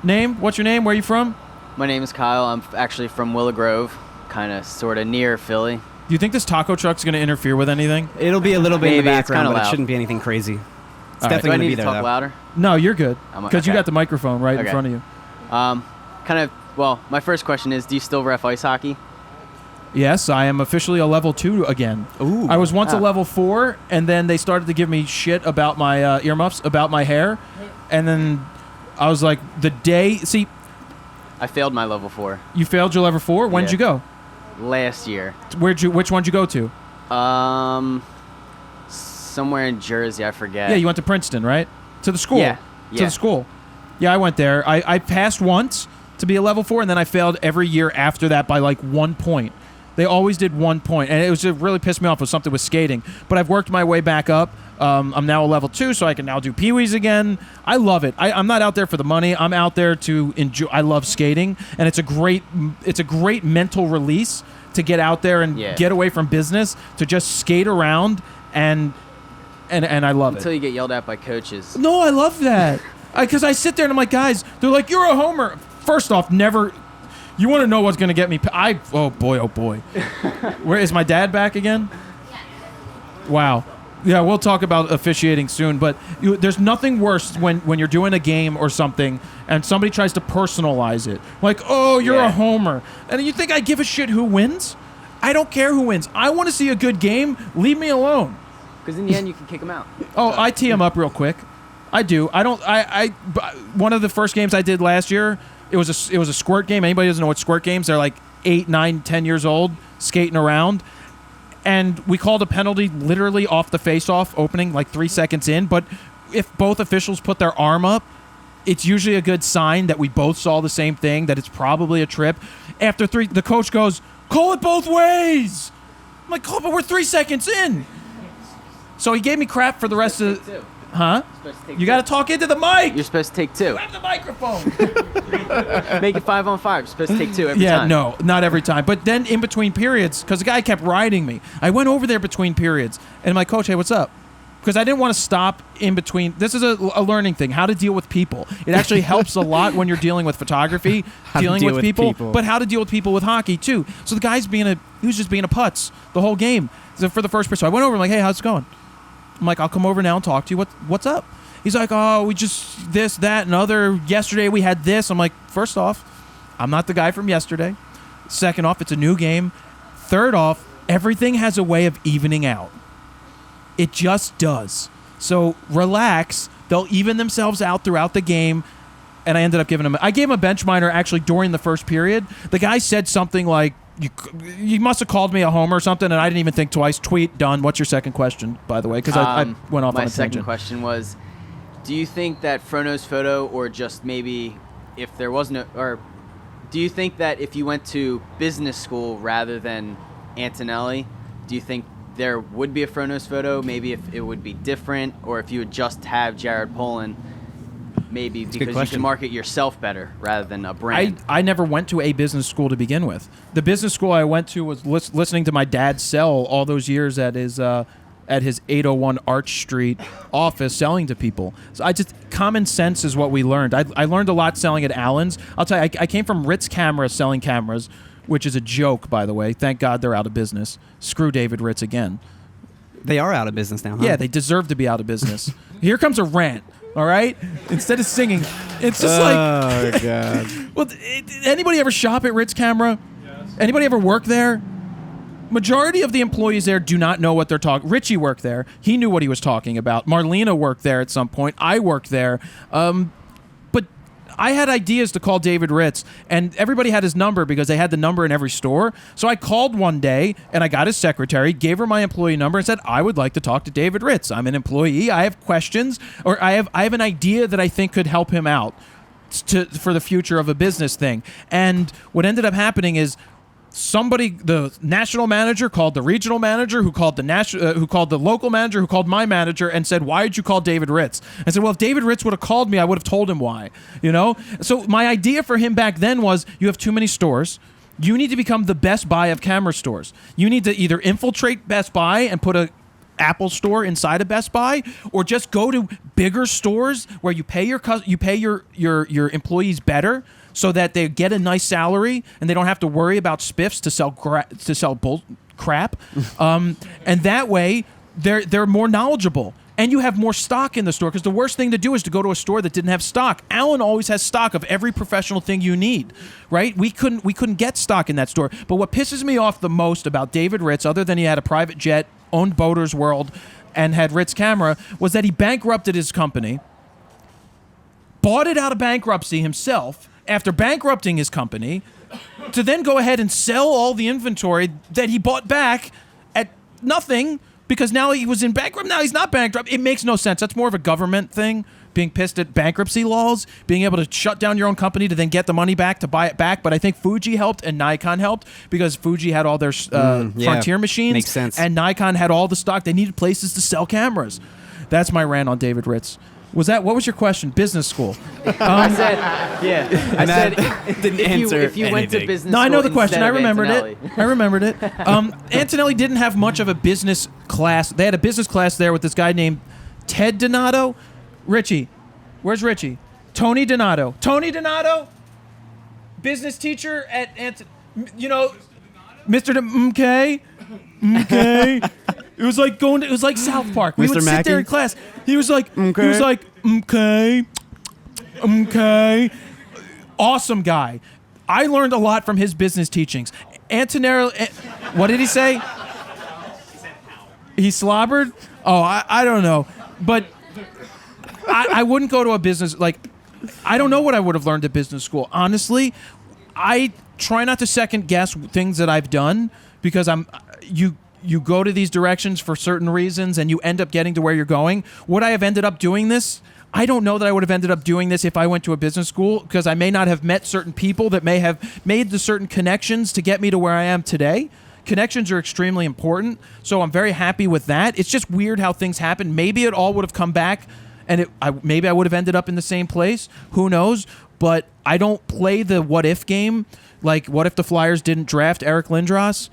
Speaker 2: Name? What's your name? Where are you from?
Speaker 12: My name is Kyle. I'm actually from Willow Grove, kind of, sort of near Philly.
Speaker 2: Do you think this taco truck's going to interfere with anything?
Speaker 3: It'll be a little bit in the
Speaker 12: Maybe,
Speaker 3: background,
Speaker 12: it's
Speaker 3: but
Speaker 12: loud.
Speaker 3: it shouldn't be anything crazy. It's
Speaker 12: Do
Speaker 3: definitely
Speaker 12: I
Speaker 3: going to
Speaker 12: need
Speaker 3: be
Speaker 12: to
Speaker 3: there,
Speaker 12: talk
Speaker 3: though.
Speaker 12: louder?
Speaker 2: No, you're good.
Speaker 12: Okay.
Speaker 2: Because you got the microphone right in front of you.
Speaker 12: Kind of Well, my first question is, do you still ref ice hockey?
Speaker 2: Yes, I am officially a level 2 again.
Speaker 3: Ooh.
Speaker 2: I was once a level 4, and then they started to give me shit about my earmuffs, about my hair, and then I was like, see,
Speaker 12: I failed my level 4
Speaker 2: you failed your level 4? When did you go?
Speaker 12: last year.
Speaker 2: Which one did you go to?
Speaker 12: Somewhere in Jersey, I forget.
Speaker 2: Yeah, you went to Princeton, right? To the school.
Speaker 12: Yeah.
Speaker 2: To the school. Yeah, I went there. I passed once to be a level 4, and then I failed every year after that by like 1 point. They always did 1 point, and it really pissed me off with something with skating. But I've worked my way back up. I'm now a level 2, so I can now do Pee-wees again. I love it. I'm not out there for the money. I'm out there to enjoy. I love skating, and it's a great mental release to get out there and get away from business, to just skate around, and I love it.
Speaker 12: Until you get yelled at by coaches.
Speaker 2: No, I love that. Because I sit there and I'm like, guys, they're like, you're a homer. First off, never. You want to know what's going to get me? Oh boy. Where is my dad back again? Wow. Yeah, we'll talk about officiating soon, but there's nothing worse when you're doing a game or something and somebody tries to personalize it. Like, oh, you're a homer. And you think I give a shit who wins? I don't care who wins. I want to see a good game. Leave me alone.
Speaker 12: Because in the end, you can kick them out.
Speaker 2: Oh, I tee them up real quick. I do. One of the first games I did last year, it was a squirt game. Anybody doesn't know what squirt games? They're like 8, 9, 10 years old, skating around. And we called a penalty literally off the face-off opening, like 3 seconds in. But if both officials put their arm up, it's usually a good sign that we both saw the same thing, that it's probably a trip. After 3, the coach goes, call it both ways. I'm like, oh, but we're 3 seconds in. So he gave me crap for the rest of the... Huh? You got to talk into the mic.
Speaker 12: You're supposed to take 2.
Speaker 2: Grab the microphone.
Speaker 12: Make it 5-on-5. You're supposed to take 2 every time.
Speaker 2: Yeah, no, not every time. But then in between periods, because the guy kept riding me, I went over there between periods, and my coach, hey, what's up? Because I didn't want to stop in between. This is a learning thing, how to deal with people. It actually helps a lot when you're dealing with photography, dealing with people, but how to deal with people with hockey, too. So the guy's he was just being a putz the whole game. So for the first person, so I went over, I'm like, hey, how's it going? I'm like, I'll come over now and talk to you. What's up? He's like, oh, we just this, that, and other. Yesterday we had this. I'm like, first off, I'm not the guy from yesterday. Second off, it's a new game. Third off, everything has a way of evening out. It just does. So relax. They'll even themselves out throughout the game. And I ended up giving him... I gave him a bench minor actually during the first period. The guy said something like, you must have called me a homer or something, and I didn't even think twice. Tweet, done. What's your second question, by the way? Because I went off on a tangent.
Speaker 12: My second question was, do you think that Frono's photo, or just maybe if there wasn't or do you think that if you went to business school rather than Antonelli, do you think there would be a Frono's photo? Maybe if it would be different, or if you would just have Jared Polin, maybe because you can market yourself better rather than a brand.
Speaker 2: I never went to a business school to begin with. The business school I went to was listening to my dad sell all those years at his 801 Arch Street office selling to people. So common sense is what we learned. I learned a lot selling at Allen's. I'll tell you, I came from Ritz Camera selling cameras, which is a joke, by the way. Thank God they're out of business. Screw David Ritz again.
Speaker 3: They are out of business now, huh?
Speaker 2: Yeah, they deserve to be out of business. Here comes a rant. All right? Instead of singing, it's just like...
Speaker 3: Oh, God.
Speaker 2: Well, anybody ever shop at Ritz Camera? Yes. Anybody ever work there? Majority of the employees there do not know what they're talking... Richie worked there. He knew what he was talking about. Marlena worked there at some point. I worked there. But I had ideas to call David Ritz, and everybody had his number because they had the number in every store. So I called one day, and I got his secretary, gave her my employee number, and said, I would like to talk to David Ritz. I'm an employee. I have questions, or I have an idea that I think could help him out for the future of a business thing. And what ended up happening is the national manager called the regional manager, who called the local manager, who called my manager, and said, "Why did you call David Ritz?" I said, "Well, if David Ritz would have called me, I would have told him why." You know. So my idea for him back then was, you have too many stores. You need to become the Best Buy of camera stores. You need to either infiltrate Best Buy and put a Apple store inside of Best Buy, or just go to bigger stores where you pay your employees better, so that they get a nice salary and they don't have to worry about spiffs to sell crap. And that way, they're more knowledgeable. and you have more stock in the store, because the worst thing to do is to go to a store that didn't have stock. Alan always has stock of every professional thing you need, right? We couldn't get stock in that store. But what pisses me off the most about David Ritz, other than he had a private jet, owned Boater's World, and had Ritz Camera, was that he bankrupted his company, bought it out of bankruptcy himself after bankrupting his company, to then go ahead and sell all the inventory that he bought back at nothing, because now he was in bankrupt. Now he's not bankrupt. It makes no sense. That's more of a government thing, being pissed at bankruptcy laws, being able to shut down your own company to then get the money back to buy it back. But I think Fuji helped and Nikon helped, because Fuji had all their Frontier machines.
Speaker 3: Makes sense.
Speaker 2: And Nikon had all the stock. They needed places to sell cameras. That's my rant on David Ritz. What was your question? Business school.
Speaker 12: I said, I said,
Speaker 3: didn't answer
Speaker 12: if you went to
Speaker 3: anything.
Speaker 12: business
Speaker 2: No, I know the
Speaker 12: school
Speaker 2: question.
Speaker 12: instead
Speaker 2: I
Speaker 12: of
Speaker 2: remembered
Speaker 12: Antonelli.
Speaker 2: it. I remembered it. Antonelli didn't have much of a business class. They had a business class there with this guy named Ted Donato. Richie. Where's Richie? Tony Donato. Tony Donato? Business teacher at Mr. Okay. It was like it was like South Park. We
Speaker 3: Mr.
Speaker 2: would sit there
Speaker 3: Mackey?
Speaker 2: in class. He was like,
Speaker 3: Okay.
Speaker 2: okay. Awesome guy. I learned a lot from his business teachings. Antonelli, what did he say? He slobbered? Oh, I don't know. But I wouldn't go to a business, I don't know what I would have learned at business school. Honestly, I try not to second guess things that I've done, because you go to these directions for certain reasons and you end up getting to where you're going. Would I have ended up doing this? I don't know that I would have ended up doing this if I went to a business school, because I may not have met certain people that may have made the certain connections to get me to where I am today. Connections are extremely important, so I'm very happy with that. It's just weird how things happen. Maybe it all would have come back, and maybe I would have ended up in the same place. Who knows? But I don't play the what-if game. Like, what if the Flyers didn't draft Eric Lindros?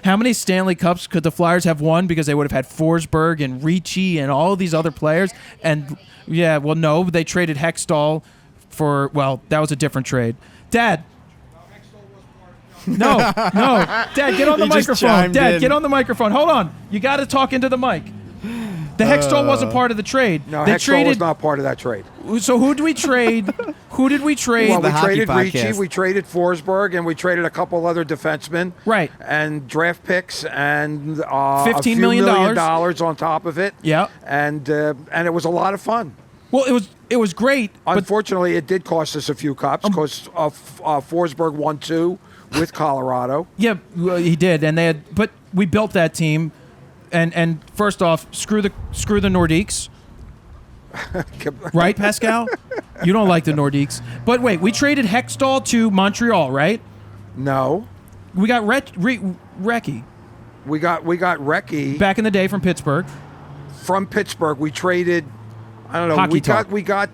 Speaker 2: How many Stanley Cups could the Flyers have won because they would have had Forsberg and Ricci and all these other players? And, no, they traded Hextall for, that was a different trade. Dad. No. Dad, get on the microphone. Dad, get on the microphone. Hold on. You got to talk into the mic. The Hextall wasn't part of the trade.
Speaker 13: No,
Speaker 2: they
Speaker 13: Hextall was not part of that trade.
Speaker 2: So who did we trade? Well, we
Speaker 13: traded Ricci, we traded Forsberg, and we traded a couple other defensemen.
Speaker 2: Right.
Speaker 13: And draft picks and
Speaker 2: $15 million
Speaker 13: on top of it.
Speaker 2: Yeah.
Speaker 13: And it was a lot of fun.
Speaker 2: Well, it was great.
Speaker 13: Unfortunately, it did cost us a few cups because Forsberg won 2 with Colorado.
Speaker 2: Yeah, he did, but we built that team. And first off, screw the Nordiques. Right, Pascal? You don't like the Nordiques. But wait, we traded Hextall to Montreal, right?
Speaker 13: No.
Speaker 2: We got Recchi.
Speaker 13: We got Recchi
Speaker 2: back in the day from Pittsburgh.
Speaker 13: From Pittsburgh, we traded. I don't know. We got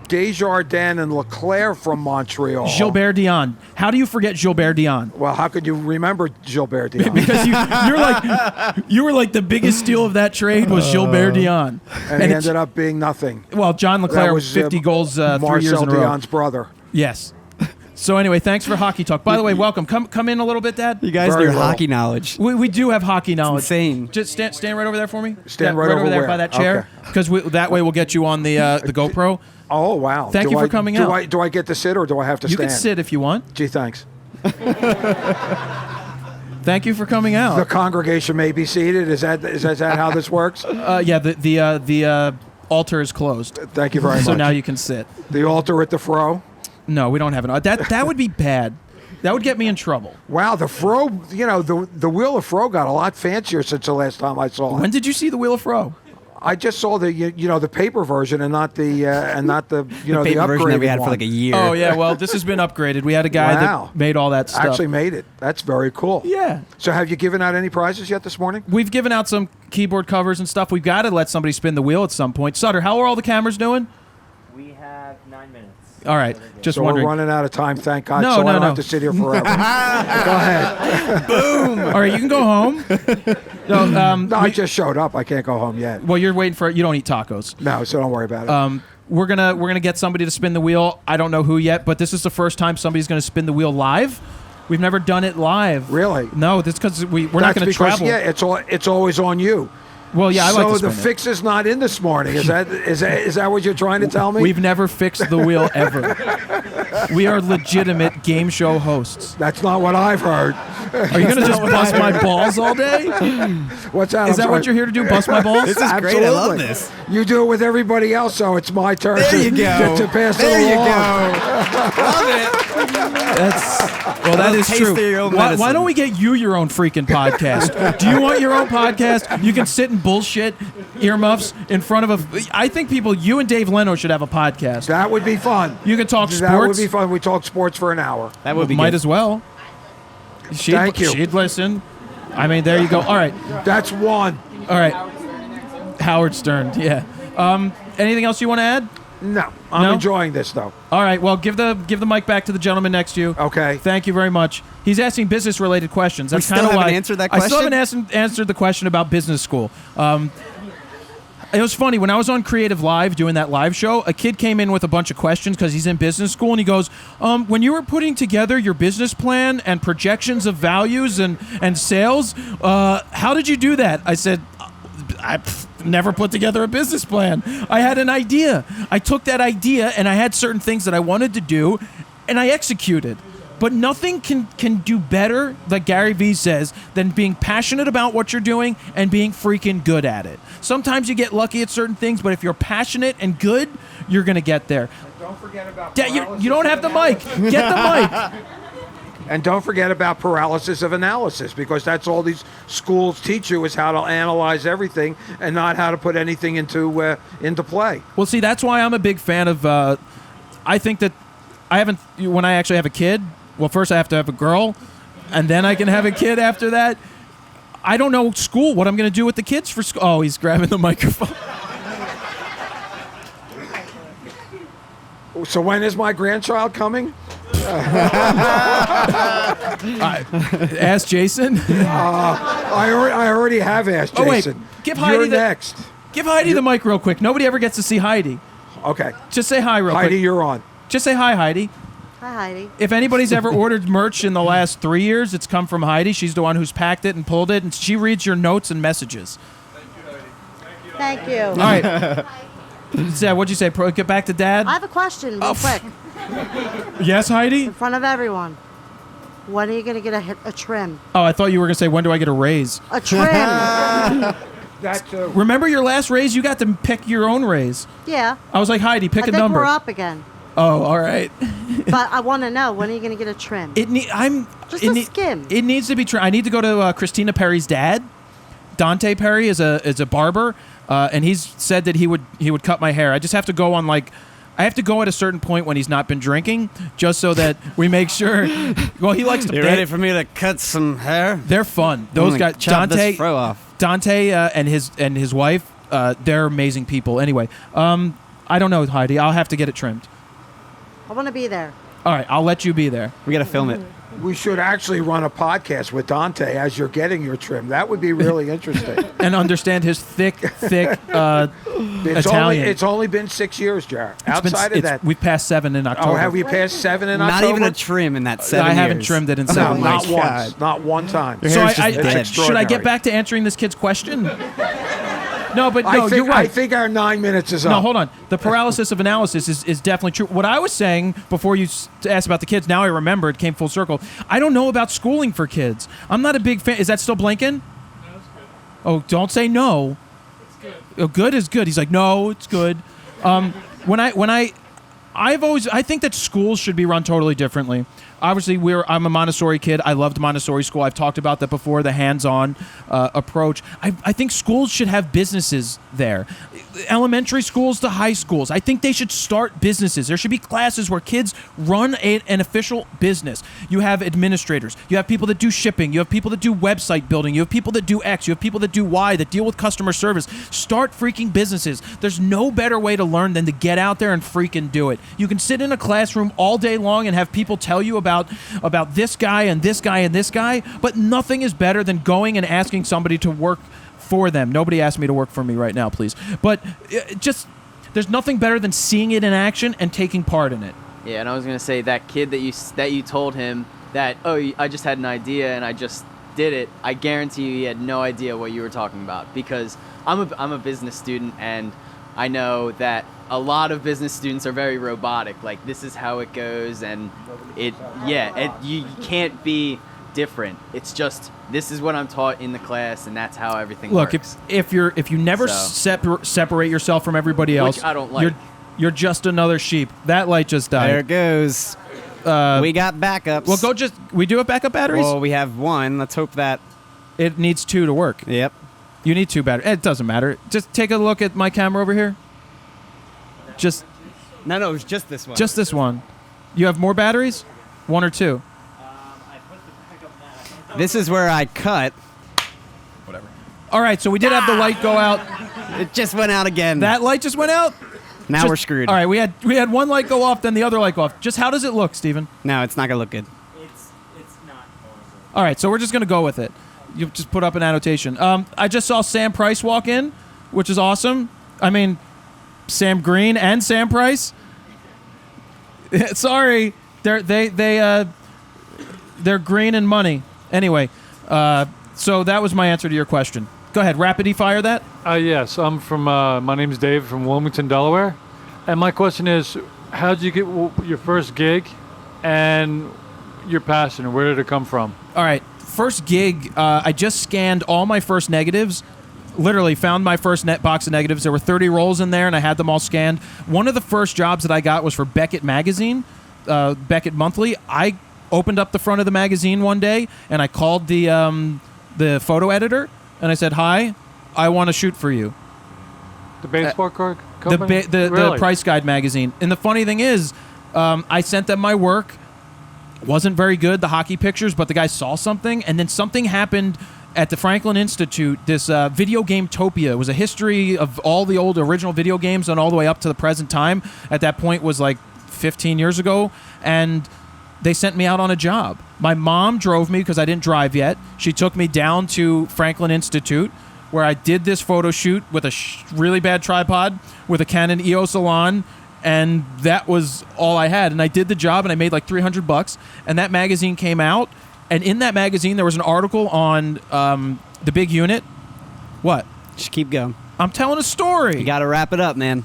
Speaker 13: Desjardins and Leclerc from Montreal.
Speaker 2: Gilbert Dion. How do you forget Gilbert Dion?
Speaker 13: Well, how could you remember Gilbert Dion?
Speaker 2: Because you were like the biggest steal of that trade was Gilbert Dion,
Speaker 13: and he ended up being nothing.
Speaker 2: Well, John Leclerc was 50 goals 3 years in a row.
Speaker 13: Marcel Dion's brother.
Speaker 2: Yes. So anyway, thanks for hockey talk. By the way, welcome. Come in a little bit, Dad.
Speaker 3: You guys know hockey knowledge.
Speaker 2: We do have hockey knowledge.
Speaker 3: It's insane.
Speaker 2: Just stand right over there for me.
Speaker 13: Stand right over
Speaker 2: there
Speaker 13: where?
Speaker 2: by that chair, because that way we'll get you on the GoPro.
Speaker 13: Oh wow!
Speaker 2: Thank you for coming out.
Speaker 13: Do I get to sit or do I have to stand?
Speaker 2: You can sit if you want.
Speaker 13: Gee, thanks.
Speaker 2: Thank you for coming out.
Speaker 13: The congregation may be seated. Is that how this works?
Speaker 2: Yeah. The altar is closed.
Speaker 13: Thank you very much.
Speaker 2: So now you can sit.
Speaker 13: The altar at the fro.
Speaker 2: No, we don't have an. That would be bad. That would get me in trouble.
Speaker 13: Wow, the fro. The wheel of fro got a lot fancier since the last time I saw it.
Speaker 2: When did you see the wheel of fro?
Speaker 13: I just saw the paper version and not the the
Speaker 3: paper version that we had for like a year.
Speaker 2: Oh yeah, well this has been upgraded. We had a guy that made all that stuff.
Speaker 13: Actually made it. That's very cool.
Speaker 2: Yeah.
Speaker 13: So have you given out any prizes yet this morning?
Speaker 2: We've given out some keyboard covers and stuff. We've got to let somebody spin the wheel at some point. Sutter, how are all the cameras doing?
Speaker 8: We have 9 minutes.
Speaker 2: All right, just
Speaker 13: so
Speaker 2: wondering.
Speaker 13: We're running out of time, thank God.
Speaker 2: No,
Speaker 13: so
Speaker 2: no,
Speaker 13: I don't
Speaker 2: no.
Speaker 13: have to sit here forever. Go ahead.
Speaker 2: Boom. All right, you can go home.
Speaker 13: No, I just showed up. I can't go home yet.
Speaker 2: Well, you're waiting for. You don't eat tacos.
Speaker 13: No, so don't worry about it.
Speaker 2: We're gonna get somebody to spin the wheel. I don't know who yet, but this is the first time somebody's gonna spin the wheel live. We've never done it live.
Speaker 13: Really?
Speaker 2: No, that's because we're not gonna travel.
Speaker 13: Yeah, it's always on you.
Speaker 2: Well, yeah, I like to
Speaker 13: So
Speaker 2: spin
Speaker 13: the
Speaker 2: it.
Speaker 13: fix is not in this morning. Is that what you're trying to tell me?
Speaker 2: We've never fixed the wheel ever. We are legitimate game show hosts.
Speaker 13: That's not what I've heard.
Speaker 2: Are you going to just bust my balls all day?
Speaker 13: What's that?
Speaker 2: Is that what you're here to do, bust my balls?
Speaker 3: This is great. I love this.
Speaker 13: You do it with everybody else, so it's my turn
Speaker 3: There
Speaker 13: to,
Speaker 3: you go.
Speaker 13: to pass
Speaker 3: There
Speaker 13: it
Speaker 3: you
Speaker 13: along.
Speaker 3: go. Love it.
Speaker 2: That is
Speaker 3: taste
Speaker 2: true.
Speaker 3: of your own
Speaker 2: Why
Speaker 3: medicine.
Speaker 2: don't we get you your own freaking podcast? Do you want your own podcast? You can sit and bullshit earmuffs in front of a. I think you and Dave Leno should have a podcast.
Speaker 13: That would be fun.
Speaker 2: You can talk sports.
Speaker 13: That would be fun. We talk sports for an hour.
Speaker 3: That would be
Speaker 2: Might
Speaker 3: good.
Speaker 2: as well.
Speaker 13: Thank you.
Speaker 2: She'd listen. I mean, there you go. All right.
Speaker 13: That's one.
Speaker 2: All right. Howard Stern. Yeah. Anything else you want to add?
Speaker 13: No, I'm
Speaker 2: No?
Speaker 13: enjoying this though.
Speaker 2: All right. Well, give the mic back to the gentleman next to you.
Speaker 13: Okay.
Speaker 2: Thank you very much. He's asking business-related questions. That's
Speaker 3: still
Speaker 2: kind of
Speaker 3: haven't
Speaker 2: why
Speaker 3: answered that
Speaker 2: I still
Speaker 3: question?
Speaker 2: haven't answered the question about business school. It was funny when I was on Creative Live doing that live show. A kid came in with a bunch of questions because he's in business school, and he goes, "When you were putting together your business plan and projections of values and sales, how did you do that?" I said, I never put together a business plan. I had an idea. I took that idea and I had certain things that I wanted to do and I executed. But nothing can do better, like Gary Vee says, than being passionate about what you're doing and being freaking good at it. Sometimes you get lucky at certain things, but if you're passionate and good, you're going to get there.
Speaker 13: Don't forget about
Speaker 2: You don't have the mic. Get the mic.
Speaker 13: And don't forget about paralysis of analysis, because that's all these schools teach you is how to analyze everything and not how to put anything into play.
Speaker 2: Well, see, that's why I'm a big fan of. I think that when I actually have a kid. Well, first I have to have a girl, and then I can have a kid after that. I don't know school. What I'm going to do with the kids for school? Oh, he's grabbing the microphone.
Speaker 13: So when is my grandchild coming?
Speaker 2: Ask Jason.
Speaker 13: I already have asked Jason.
Speaker 2: Oh wait, give Heidi
Speaker 13: You're next.
Speaker 2: Give Heidi the mic real quick. Nobody ever gets to see Heidi.
Speaker 13: Okay.
Speaker 2: Just say hi real quick.
Speaker 13: Heidi, you're on.
Speaker 2: Just say hi, Heidi.
Speaker 4: Hi, Heidi.
Speaker 2: If anybody's ever ordered merch in the last 3 years, it's come from Heidi. She's the one who's packed it and pulled it, and she reads your notes and messages.
Speaker 4: Thank you.
Speaker 2: All right. Zed, what'd you say? Get back to Dad?
Speaker 14: I have a question real quick
Speaker 2: Yes, Heidi?
Speaker 14: in front of everyone. When are you going to get a trim?
Speaker 2: Oh, I thought you were going to say, when do I get a raise?
Speaker 14: A trim.
Speaker 2: Remember your last raise? You got to pick your own raise.
Speaker 14: Yeah.
Speaker 2: I was like, Heidi, pick
Speaker 14: I
Speaker 2: a
Speaker 14: think
Speaker 2: number.
Speaker 14: we're up again.
Speaker 2: Oh, all right.
Speaker 14: But I want to know, when are you going to get a trim? Just a skim.
Speaker 2: It needs to be trimmed. I need to go to Christina Perry's dad. Dante Perry is a barber, and he's said that he would cut my hair. I just have to go on I have to go at a certain point when he's not been drinking, just so that we make sure. Well, he likes to.
Speaker 3: You ready for me to cut some hair?
Speaker 2: They're fun. Those guys,
Speaker 3: chop this fro off.
Speaker 2: Dante and his wife, they're amazing people. Anyway, I don't know, Heidi. I'll have to get it trimmed.
Speaker 14: I want to be there.
Speaker 2: All right, I'll let you be there.
Speaker 3: We got to film it.
Speaker 13: We should actually run a podcast with Dante as you're getting your trim. That would be really interesting.
Speaker 2: And understand his thick Italian.
Speaker 13: It's only been 6 years, Jared. Outside of that,
Speaker 2: we've passed 7 in October.
Speaker 13: oh, have we passed 7 in
Speaker 3: Not
Speaker 13: October?
Speaker 3: even a trim in that 7
Speaker 2: I
Speaker 3: years.
Speaker 2: haven't trimmed it in 7 years.
Speaker 13: Not
Speaker 3: my
Speaker 13: once.
Speaker 3: God.
Speaker 13: Not one time.
Speaker 2: So
Speaker 3: hair's just dead.
Speaker 2: should I get back to answering this kid's question? No, but no, you're right.
Speaker 13: I think our 9 minutes is up.
Speaker 2: No, hold on. The paralysis of analysis is definitely true. What I was saying before you asked about the kids, now I remember, it came full circle. I don't know about schooling for kids. I'm not a big fan. Is that still blinking? No, it's good. Oh, don't say no. It's good. Oh, good is good. He's like, no, it's good. I think that schools should be run totally differently. Obviously, I'm a Montessori kid. I loved Montessori school. I've talked about that before, the hands-on approach. I think schools should have businesses there. Elementary schools to high schools. I think they should start businesses. There should be classes where kids run an official business. You have administrators. You have people that do shipping. You have people that do website building. You have people that do X. You have people that do Y, that deal with customer service. Start freaking businesses. There's no better way to learn than to get out there and freaking do it. You can sit in a classroom all day long and have people tell you about this guy and this guy and this guy, but nothing is better than going and asking somebody to work for them. Nobody asked me to work for me right now, please. But there's nothing better than seeing it in action and taking part in it.
Speaker 12: Yeah, and I was gonna say that kid that you told him that, oh, I just had an idea and I just did it. I guarantee you he had no idea what you were talking about, because I'm a business student, and I know that a lot of business students are very robotic. Like, this is how it goes, and you can't be different. It's just, this is what I'm taught in the class, and that's how everything works.
Speaker 2: Look, if you never separate yourself from everybody else,
Speaker 12: which I don't like.
Speaker 2: You're just another sheep. That light just died.
Speaker 3: There it goes. We got backups.
Speaker 2: Well, we do have backup batteries?
Speaker 3: Well, we have one. Let's hope that
Speaker 2: it needs 2 to work.
Speaker 3: Yep.
Speaker 2: You need 2 batteries. It doesn't matter. Just take a look at my camera over here.
Speaker 3: No, it's just this one.
Speaker 2: Just this one. You have more batteries? 1 or 2?
Speaker 3: This is where I cut.
Speaker 2: Whatever. All right, so we did have the light go out.
Speaker 3: It just went out again.
Speaker 2: That light just went out?
Speaker 3: Now we're screwed.
Speaker 2: All right, we had one light go off, then the other light go off. Just how does it look, Steven?
Speaker 3: No, it's not going to look good.
Speaker 7: It's not horrible.
Speaker 2: All right, so we're just going to go with it. You just put up an annotation. I just saw Sam Price walk in, which is awesome. I mean, Sam Green and Sam Price. Sorry, they're green and money. Anyway, so that was my answer to your question. Go ahead, rapidly fire that.
Speaker 15: Yes, I'm from. My name's Dave from Wilmington, Delaware, and my question is, how did you get your first gig, and your passion? Where did it come from?
Speaker 2: All right, first gig. I just scanned all my first negatives. Literally found my first net box of negatives. There were 30 rolls in there, and I had them all scanned. One of the first jobs that I got was for Beckett Magazine, Beckett Monthly. I opened up the front of the magazine one day, and I called the photo editor, and I said, "Hi, I want to shoot for you."
Speaker 15: The baseball card company?
Speaker 2: The Price Guide magazine. And the funny thing is, I sent them my work. Wasn't very good, the hockey pictures, but the guy saw something, and then something happened at the Franklin Institute, this video game Topia. It was a history of all the old original video games and all the way up to the present time. At that point was like 15 years ago, and they sent me out on a job. My mom drove me because I didn't drive yet. She took me down to Franklin Institute, where I did this photo shoot with a really bad tripod with a Canon EOS Elan, and that was all I had. And I did the job, and I made like $300, and that magazine came out. And in that magazine, there was an article on the big unit. What?
Speaker 3: Just keep going.
Speaker 2: I'm telling a story.
Speaker 3: You got to wrap it up, man.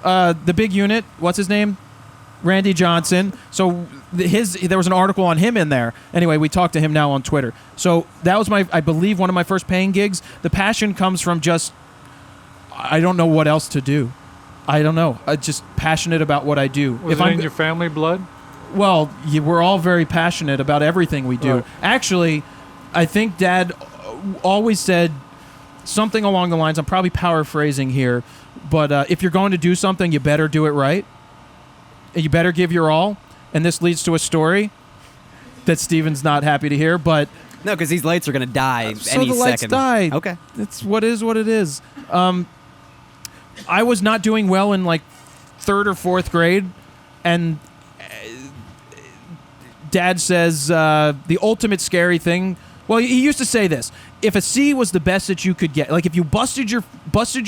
Speaker 2: The big unit, what's his name? Randy Johnson. So there was an article on him in there. Anyway, we talked to him now on Twitter. So that was I believe, one of my first paying gigs. The passion comes from I don't know what else to do. I don't know. I'm just passionate about what I do.
Speaker 15: Was it in your family blood?
Speaker 2: Well, we're all very passionate about everything we do. Right. Actually, I think Dad always said something along the lines, I'm probably paraphrasing here, but if you're going to do something, you better do it right. You better give your all. And this leads to a story that Steven's not happy to hear, but...
Speaker 3: No, because these lights are going to die any second.
Speaker 2: So the lights died.
Speaker 3: Okay.
Speaker 2: It's what it is. I was not doing well in like 3rd or 4th grade, and Dad says the ultimate scary thing. Well, he used to say this: if a C was the best that you could get, like if you busted your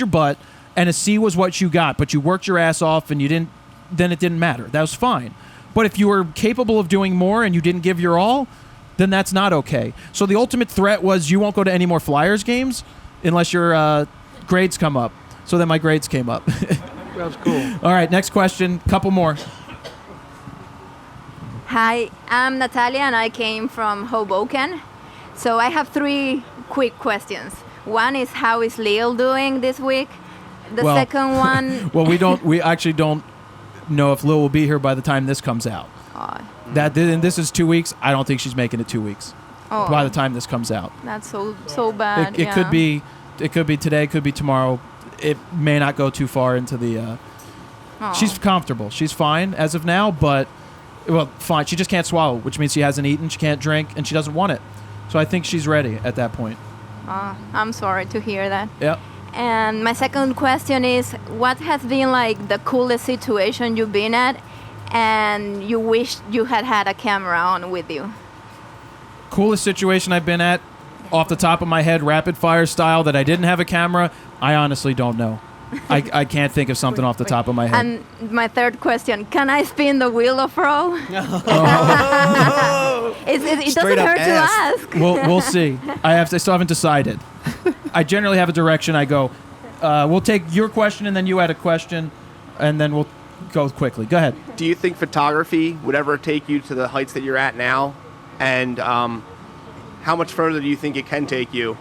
Speaker 2: butt and a C was what you got, but you worked your ass off and you didn't, then it didn't matter. That was fine. But if you were capable of doing more and you didn't give your all, then that's not okay. So the ultimate threat was you won't go to any more Flyers games unless your grades come up. So then my grades came up.
Speaker 15: That's cool.
Speaker 2: All right, next question. Couple more.
Speaker 16: Hi, I'm Natalia, and I came from Hoboken. So I have 3 quick questions. One is, how is Lil doing this week? The second one...
Speaker 2: Well, we actually don't know if Lil will be here by the time this comes out. And this is 2 weeks. I don't think she's making it 2 weeks by the time this comes out.
Speaker 16: That's so bad.
Speaker 2: It could be today, it could be tomorrow. It may not go too far into the... She's comfortable. She's fine as of now, but... Well, fine. She just can't swallow, which means she hasn't eaten, she can't drink, and she doesn't want it. So I think she's ready at that point.
Speaker 16: I'm sorry to hear that.
Speaker 2: Yep.
Speaker 16: And my second question is, what has been like the coolest situation you've been at and you wish you had a camera on with you?
Speaker 2: Coolest situation I've been at, off the top of my head, rapid fire style, that I didn't have a camera, I honestly don't know. I can't think of something off the top of my head.
Speaker 16: And my third question, can I spin the wheel of RAW? It doesn't hurt to ask.
Speaker 2: We'll see. I still haven't decided. I generally have a direction. I go, We'll take your question, and then you had a question, and then we'll go quickly. Go ahead.
Speaker 17: Do you think photography would ever take you to the heights that you're at now? And how much further do you think it can take you?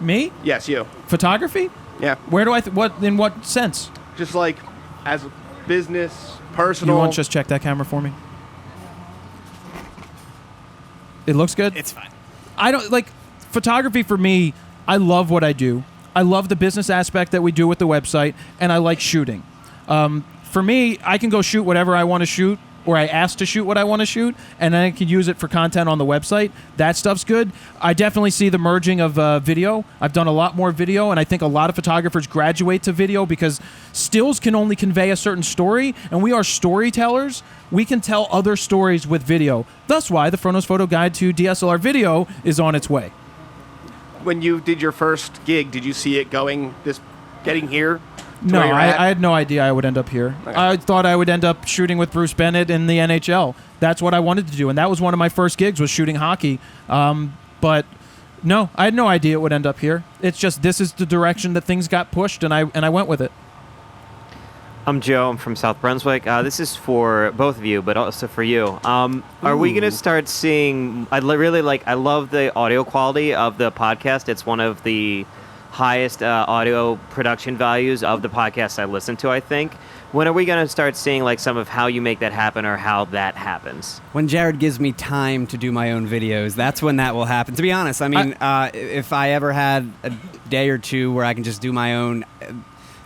Speaker 2: Me?
Speaker 17: Yes, you.
Speaker 2: Photography?
Speaker 17: Yeah.
Speaker 2: Where do in what sense?
Speaker 17: Just like as a business, personal.
Speaker 2: You want to just check that camera for me? It looks good?
Speaker 3: It's fine.
Speaker 2: I don't like photography for me. I love what I do. I love the business aspect that we do with the website, and I like shooting. For me, I can go shoot whatever I want to shoot, or I ask to shoot what I want to shoot, and I can use it for content on the website. That stuff's good. I definitely see the merging of video. I've done a lot more video, and I think a lot of photographers graduate to video because stills can only convey a certain story, and we are storytellers. We can tell other stories with video. That's why the Fronos Photo Guide to DSLR Video is on its way.
Speaker 17: When you did your first gig, did you see it getting here?
Speaker 2: No, I had no idea I would end up here. Okay. I thought I would end up shooting with Bruce Bennett in the NHL. That's what I wanted to do, and that was one of my first gigs, was shooting hockey. But no, I had no idea it would end up here. It's just this is the direction that things got pushed, and I went with it.
Speaker 8: I'm Joe. I'm from South Brunswick. This is for both of you, but also for you. Are we going to start seeing... I love the audio quality of the podcast. It's one of the highest audio production values of the podcasts I listen to, I think. When are we going to start seeing like some of how you make that happen or how that happens?
Speaker 3: When Jared gives me time to do my own videos, that's when that will happen. To be honest, I mean, if I ever had a day or two where I can just do my own...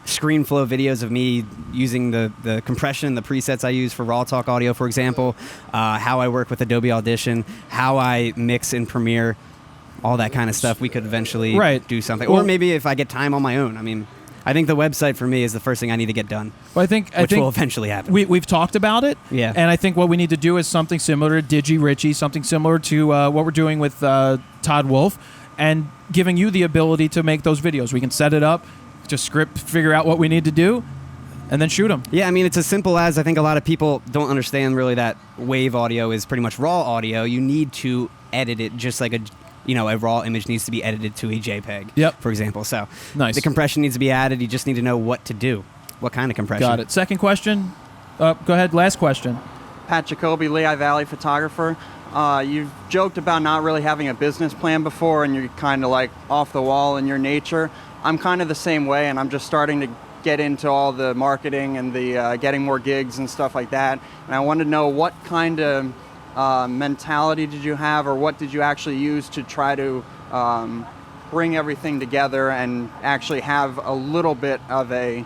Speaker 3: screen flow videos of me using the compression, the presets I use for RAWtalk audio, for example, how I work with Adobe Audition, how I mix in Premiere, all that kind of stuff. We could eventually do something. Or maybe if I get time on my own. I mean, I think the website for me is the first thing I need to get done.
Speaker 2: Well, I think
Speaker 3: will eventually happen.
Speaker 2: We've talked about it.
Speaker 3: Yeah.
Speaker 2: And I think what we need to do is something similar to DigiRichie, something similar to what we're doing with Todd Wolf, and giving you the ability to make those videos. We can set it up, just script, figure out what we need to do, and then shoot them.
Speaker 3: Yeah, I mean, it's as simple as, I think a lot of people don't understand really that wave audio is pretty much raw audio. You need to edit it just like a raw image needs to be edited to a JPEG, for example. So
Speaker 2: nice.
Speaker 3: The compression needs to be added. You just need to know what to do, what kind of compression.
Speaker 2: Got it. Second question. Go ahead. Last question.
Speaker 18: Pat Jacoby, Lehigh Valley photographer. You've joked about not really having a business plan before, and you're kind of like off the wall in your nature. I'm kind of the same way, and I'm just starting to get into all the marketing and the getting more gigs and stuff like that. And I wanted to know what kind of mentality did you have, or what did you actually use to try to bring everything together and actually have a little bit of a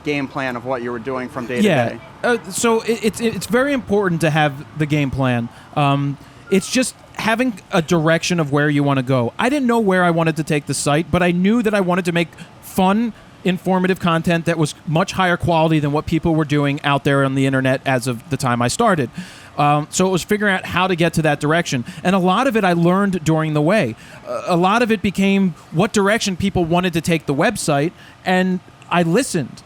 Speaker 18: game plan of what you were doing from day to day?
Speaker 2: So it's very important to have the game plan. It's just having a direction of where you want to go. I didn't know where I wanted to take the site, but I knew that I wanted to make fun, informative content that was much higher quality than what people were doing out there on the internet as of the time I started. So it was figuring out how to get to that direction. And a lot of it I learned during the way. A lot of it became what direction people wanted to take the website, and I listened.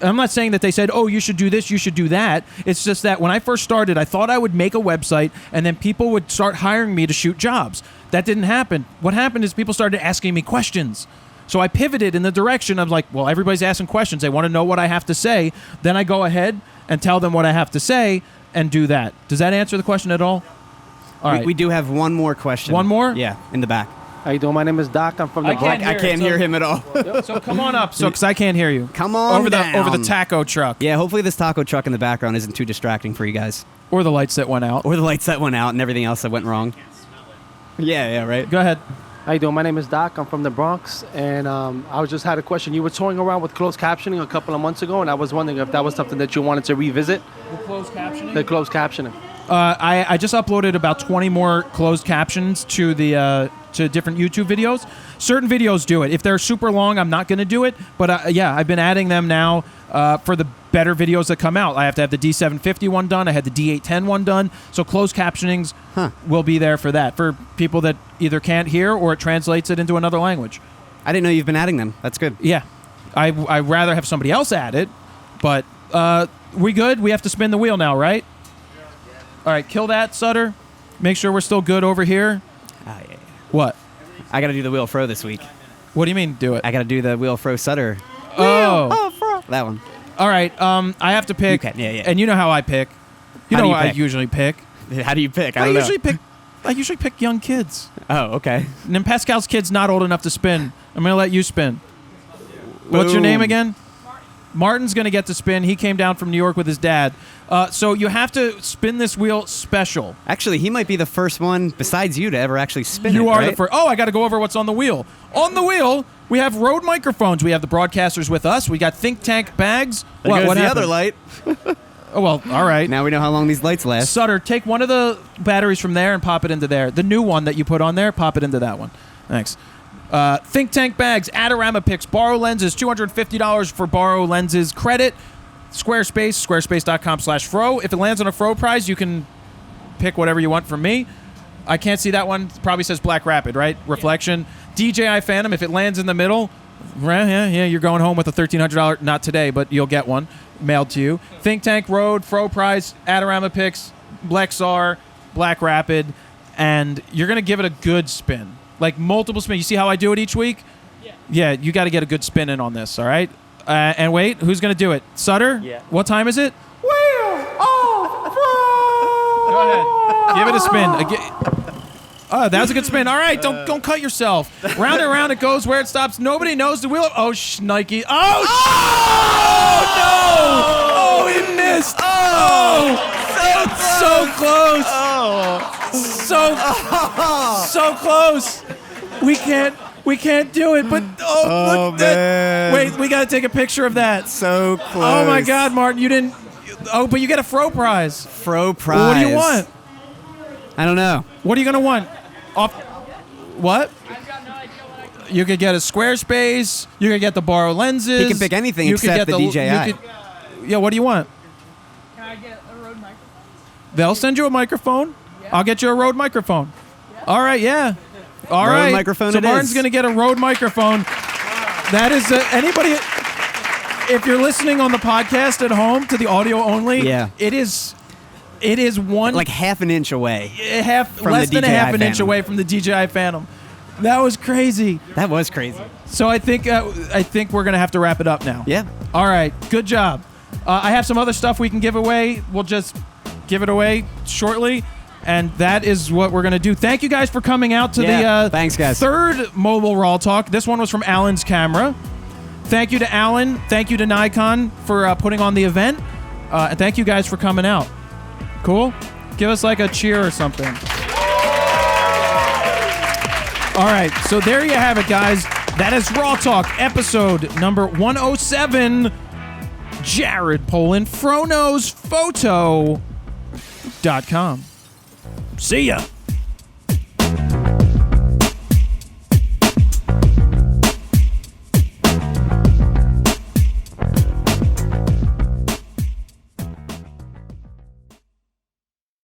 Speaker 2: I'm not saying that they said, oh, you should do this, you should do that. It's just that when I first started, I thought I would make a website and then people would start hiring me to shoot jobs. That didn't happen. What happened is people started asking me questions. So I pivoted in the direction of like, well, everybody's asking questions. They want to know what I have to say. Then I go ahead and tell them what I have to say and do that. Does that answer the question at all? All right.
Speaker 3: We do have one more question.
Speaker 2: One more?
Speaker 3: Yeah, in the back.
Speaker 19: How you doing? My name is Doc. I'm from the...
Speaker 3: I can't hear him at all.
Speaker 2: So come on up, because I can't hear you.
Speaker 3: Come on down.
Speaker 2: Over the taco truck.
Speaker 3: Yeah, hopefully this taco truck in the background isn't too distracting for you guys.
Speaker 2: Or the lights that went out.
Speaker 3: And everything else that went wrong. Yeah, right.
Speaker 2: Go ahead.
Speaker 19: How you doing? My name is Doc. I'm from the Bronx, and I just had a question. You were touring around with closed captioning a couple of months ago, and I was wondering if that was something that you wanted to revisit.
Speaker 2: The closed captioning?
Speaker 19: The closed captioning.
Speaker 2: I just uploaded about 20 more closed captions to the to different YouTube videos. Certain videos do it. If they're super long, I'm not going to do it. But I've been adding them now for the better videos that come out. I have to have the D750 one done. I had the D810 one done. So closed captionings will be there for that, for people that either can't hear or it translates it into another language.
Speaker 3: I didn't know you've been adding them. That's good.
Speaker 2: Yeah. I'd rather have somebody else add it, but we good? We have to spin the wheel now, right? All right, kill that, Sutter. Make sure we're still good over here.
Speaker 3: Yeah.
Speaker 2: What?
Speaker 3: I got to do the wheel throw this week.
Speaker 2: What do you mean, do it?
Speaker 3: I got to do the Wheel Fro Sutter.
Speaker 2: Oh.
Speaker 3: That one.
Speaker 2: All right. I have to pick.
Speaker 3: You can, yeah.
Speaker 2: And you know how I pick. You
Speaker 3: How
Speaker 2: know
Speaker 3: do you
Speaker 2: what I
Speaker 3: pick?
Speaker 2: usually pick.
Speaker 3: How do you pick? I
Speaker 2: I
Speaker 3: don't know.
Speaker 2: usually pick young kids.
Speaker 3: Oh, okay.
Speaker 2: And then Pascal's kid's not old enough to spin. I'm going to let you spin. What's your name
Speaker 3: Boom.
Speaker 2: again? Martin's going to get to spin. He came down from New York with his dad. So you have to spin this wheel special.
Speaker 3: Actually, he might be the first one besides you to ever actually spin it.
Speaker 2: You are
Speaker 3: right?
Speaker 2: the first. Oh, I got to go over what's on the wheel. On the wheel, we have Rode microphones. We have the broadcasters with us. We got think tank bags.
Speaker 3: There goes
Speaker 2: what
Speaker 3: the
Speaker 2: happened?
Speaker 3: other light.
Speaker 2: Oh, well, all right.
Speaker 3: Now we know how long these lights last.
Speaker 2: Sutter, take one of the batteries from there and pop it into there. The new one that you put on there, pop it into that one. Thanks. Think tank bags, Adorama picks, borrow lenses, $250 for borrow lenses credit. Squarespace, squarespace.com/fro. If it lands on a fro prize, you can pick whatever you want from me. I can't see that one. It probably says Black Rapid, right? Reflection. DJI Phantom, if it lands in the middle, yeah, you're going home with a $1,300, not today, but you'll get one mailed to you. Think Tank Road, Fro Prize, Adorama Picks, Lexar, Black Rapid, and you're going to give it a good spin. Like multiple spins. You see how I do it each week? Yeah, you got to get a good spin in on this, all right? And wait, who's going to do it? Sutter?
Speaker 7: Yeah.
Speaker 2: What time is it?
Speaker 7: Wheel of Fro!
Speaker 2: Go ahead. Give it a spin. Oh, that was a good spin. All right, don't cut yourself. Round and round it goes where it stops. Nobody knows the wheel. Oh, shnikey. Oh, no! Oh, he missed. Oh, so close. So close. We can't do it. But look,
Speaker 3: man.
Speaker 2: Wait, we got to take a picture of that.
Speaker 3: So close.
Speaker 2: Oh my God, Martin, you didn't. Oh, but you get a Fro prize.
Speaker 3: Fro prize.
Speaker 2: Well, what do you want?
Speaker 3: I don't know.
Speaker 2: What are you gonna want? What? You could get a Squarespace. You could get the borrow lenses.
Speaker 3: He can pick anything
Speaker 2: you
Speaker 3: except
Speaker 2: could get
Speaker 3: the DJI.
Speaker 2: Yeah, what do you want?
Speaker 10: Can I get a Rode microphone?
Speaker 2: They'll send you a microphone. I'll get you a Rode microphone. All right, yeah. All
Speaker 3: Rode
Speaker 2: right.
Speaker 3: microphone
Speaker 2: So
Speaker 3: it
Speaker 2: Martin's
Speaker 3: is.
Speaker 2: gonna get a Rode microphone. That is anybody. If you're listening on the podcast at home to the audio only,
Speaker 3: Yeah.
Speaker 2: it is one
Speaker 3: Like half an inch away. From
Speaker 2: less
Speaker 3: the
Speaker 2: than a
Speaker 3: DJI
Speaker 2: half an inch
Speaker 3: Phantom.
Speaker 2: away from the DJI Phantom. That was crazy.
Speaker 3: That was crazy.
Speaker 2: So I think we're gonna have to wrap it up now.
Speaker 3: Yeah.
Speaker 2: All right. Good job. I have some other stuff we can give away. We'll just give it away shortly, and that is what we're gonna do. Thank you guys for coming out to the
Speaker 3: thanks, guys.
Speaker 2: third mobile RAWtalk. This one was from Alan's camera. Thank you to Alan. Thank you to Nikon for putting on the event, and thank you guys for coming out. Cool. Give us like a cheer or something. All right, so there you have it, guys. That is RAWtalk, episode number 107. Jared Poland, FroKnowsPhoto.com. See ya.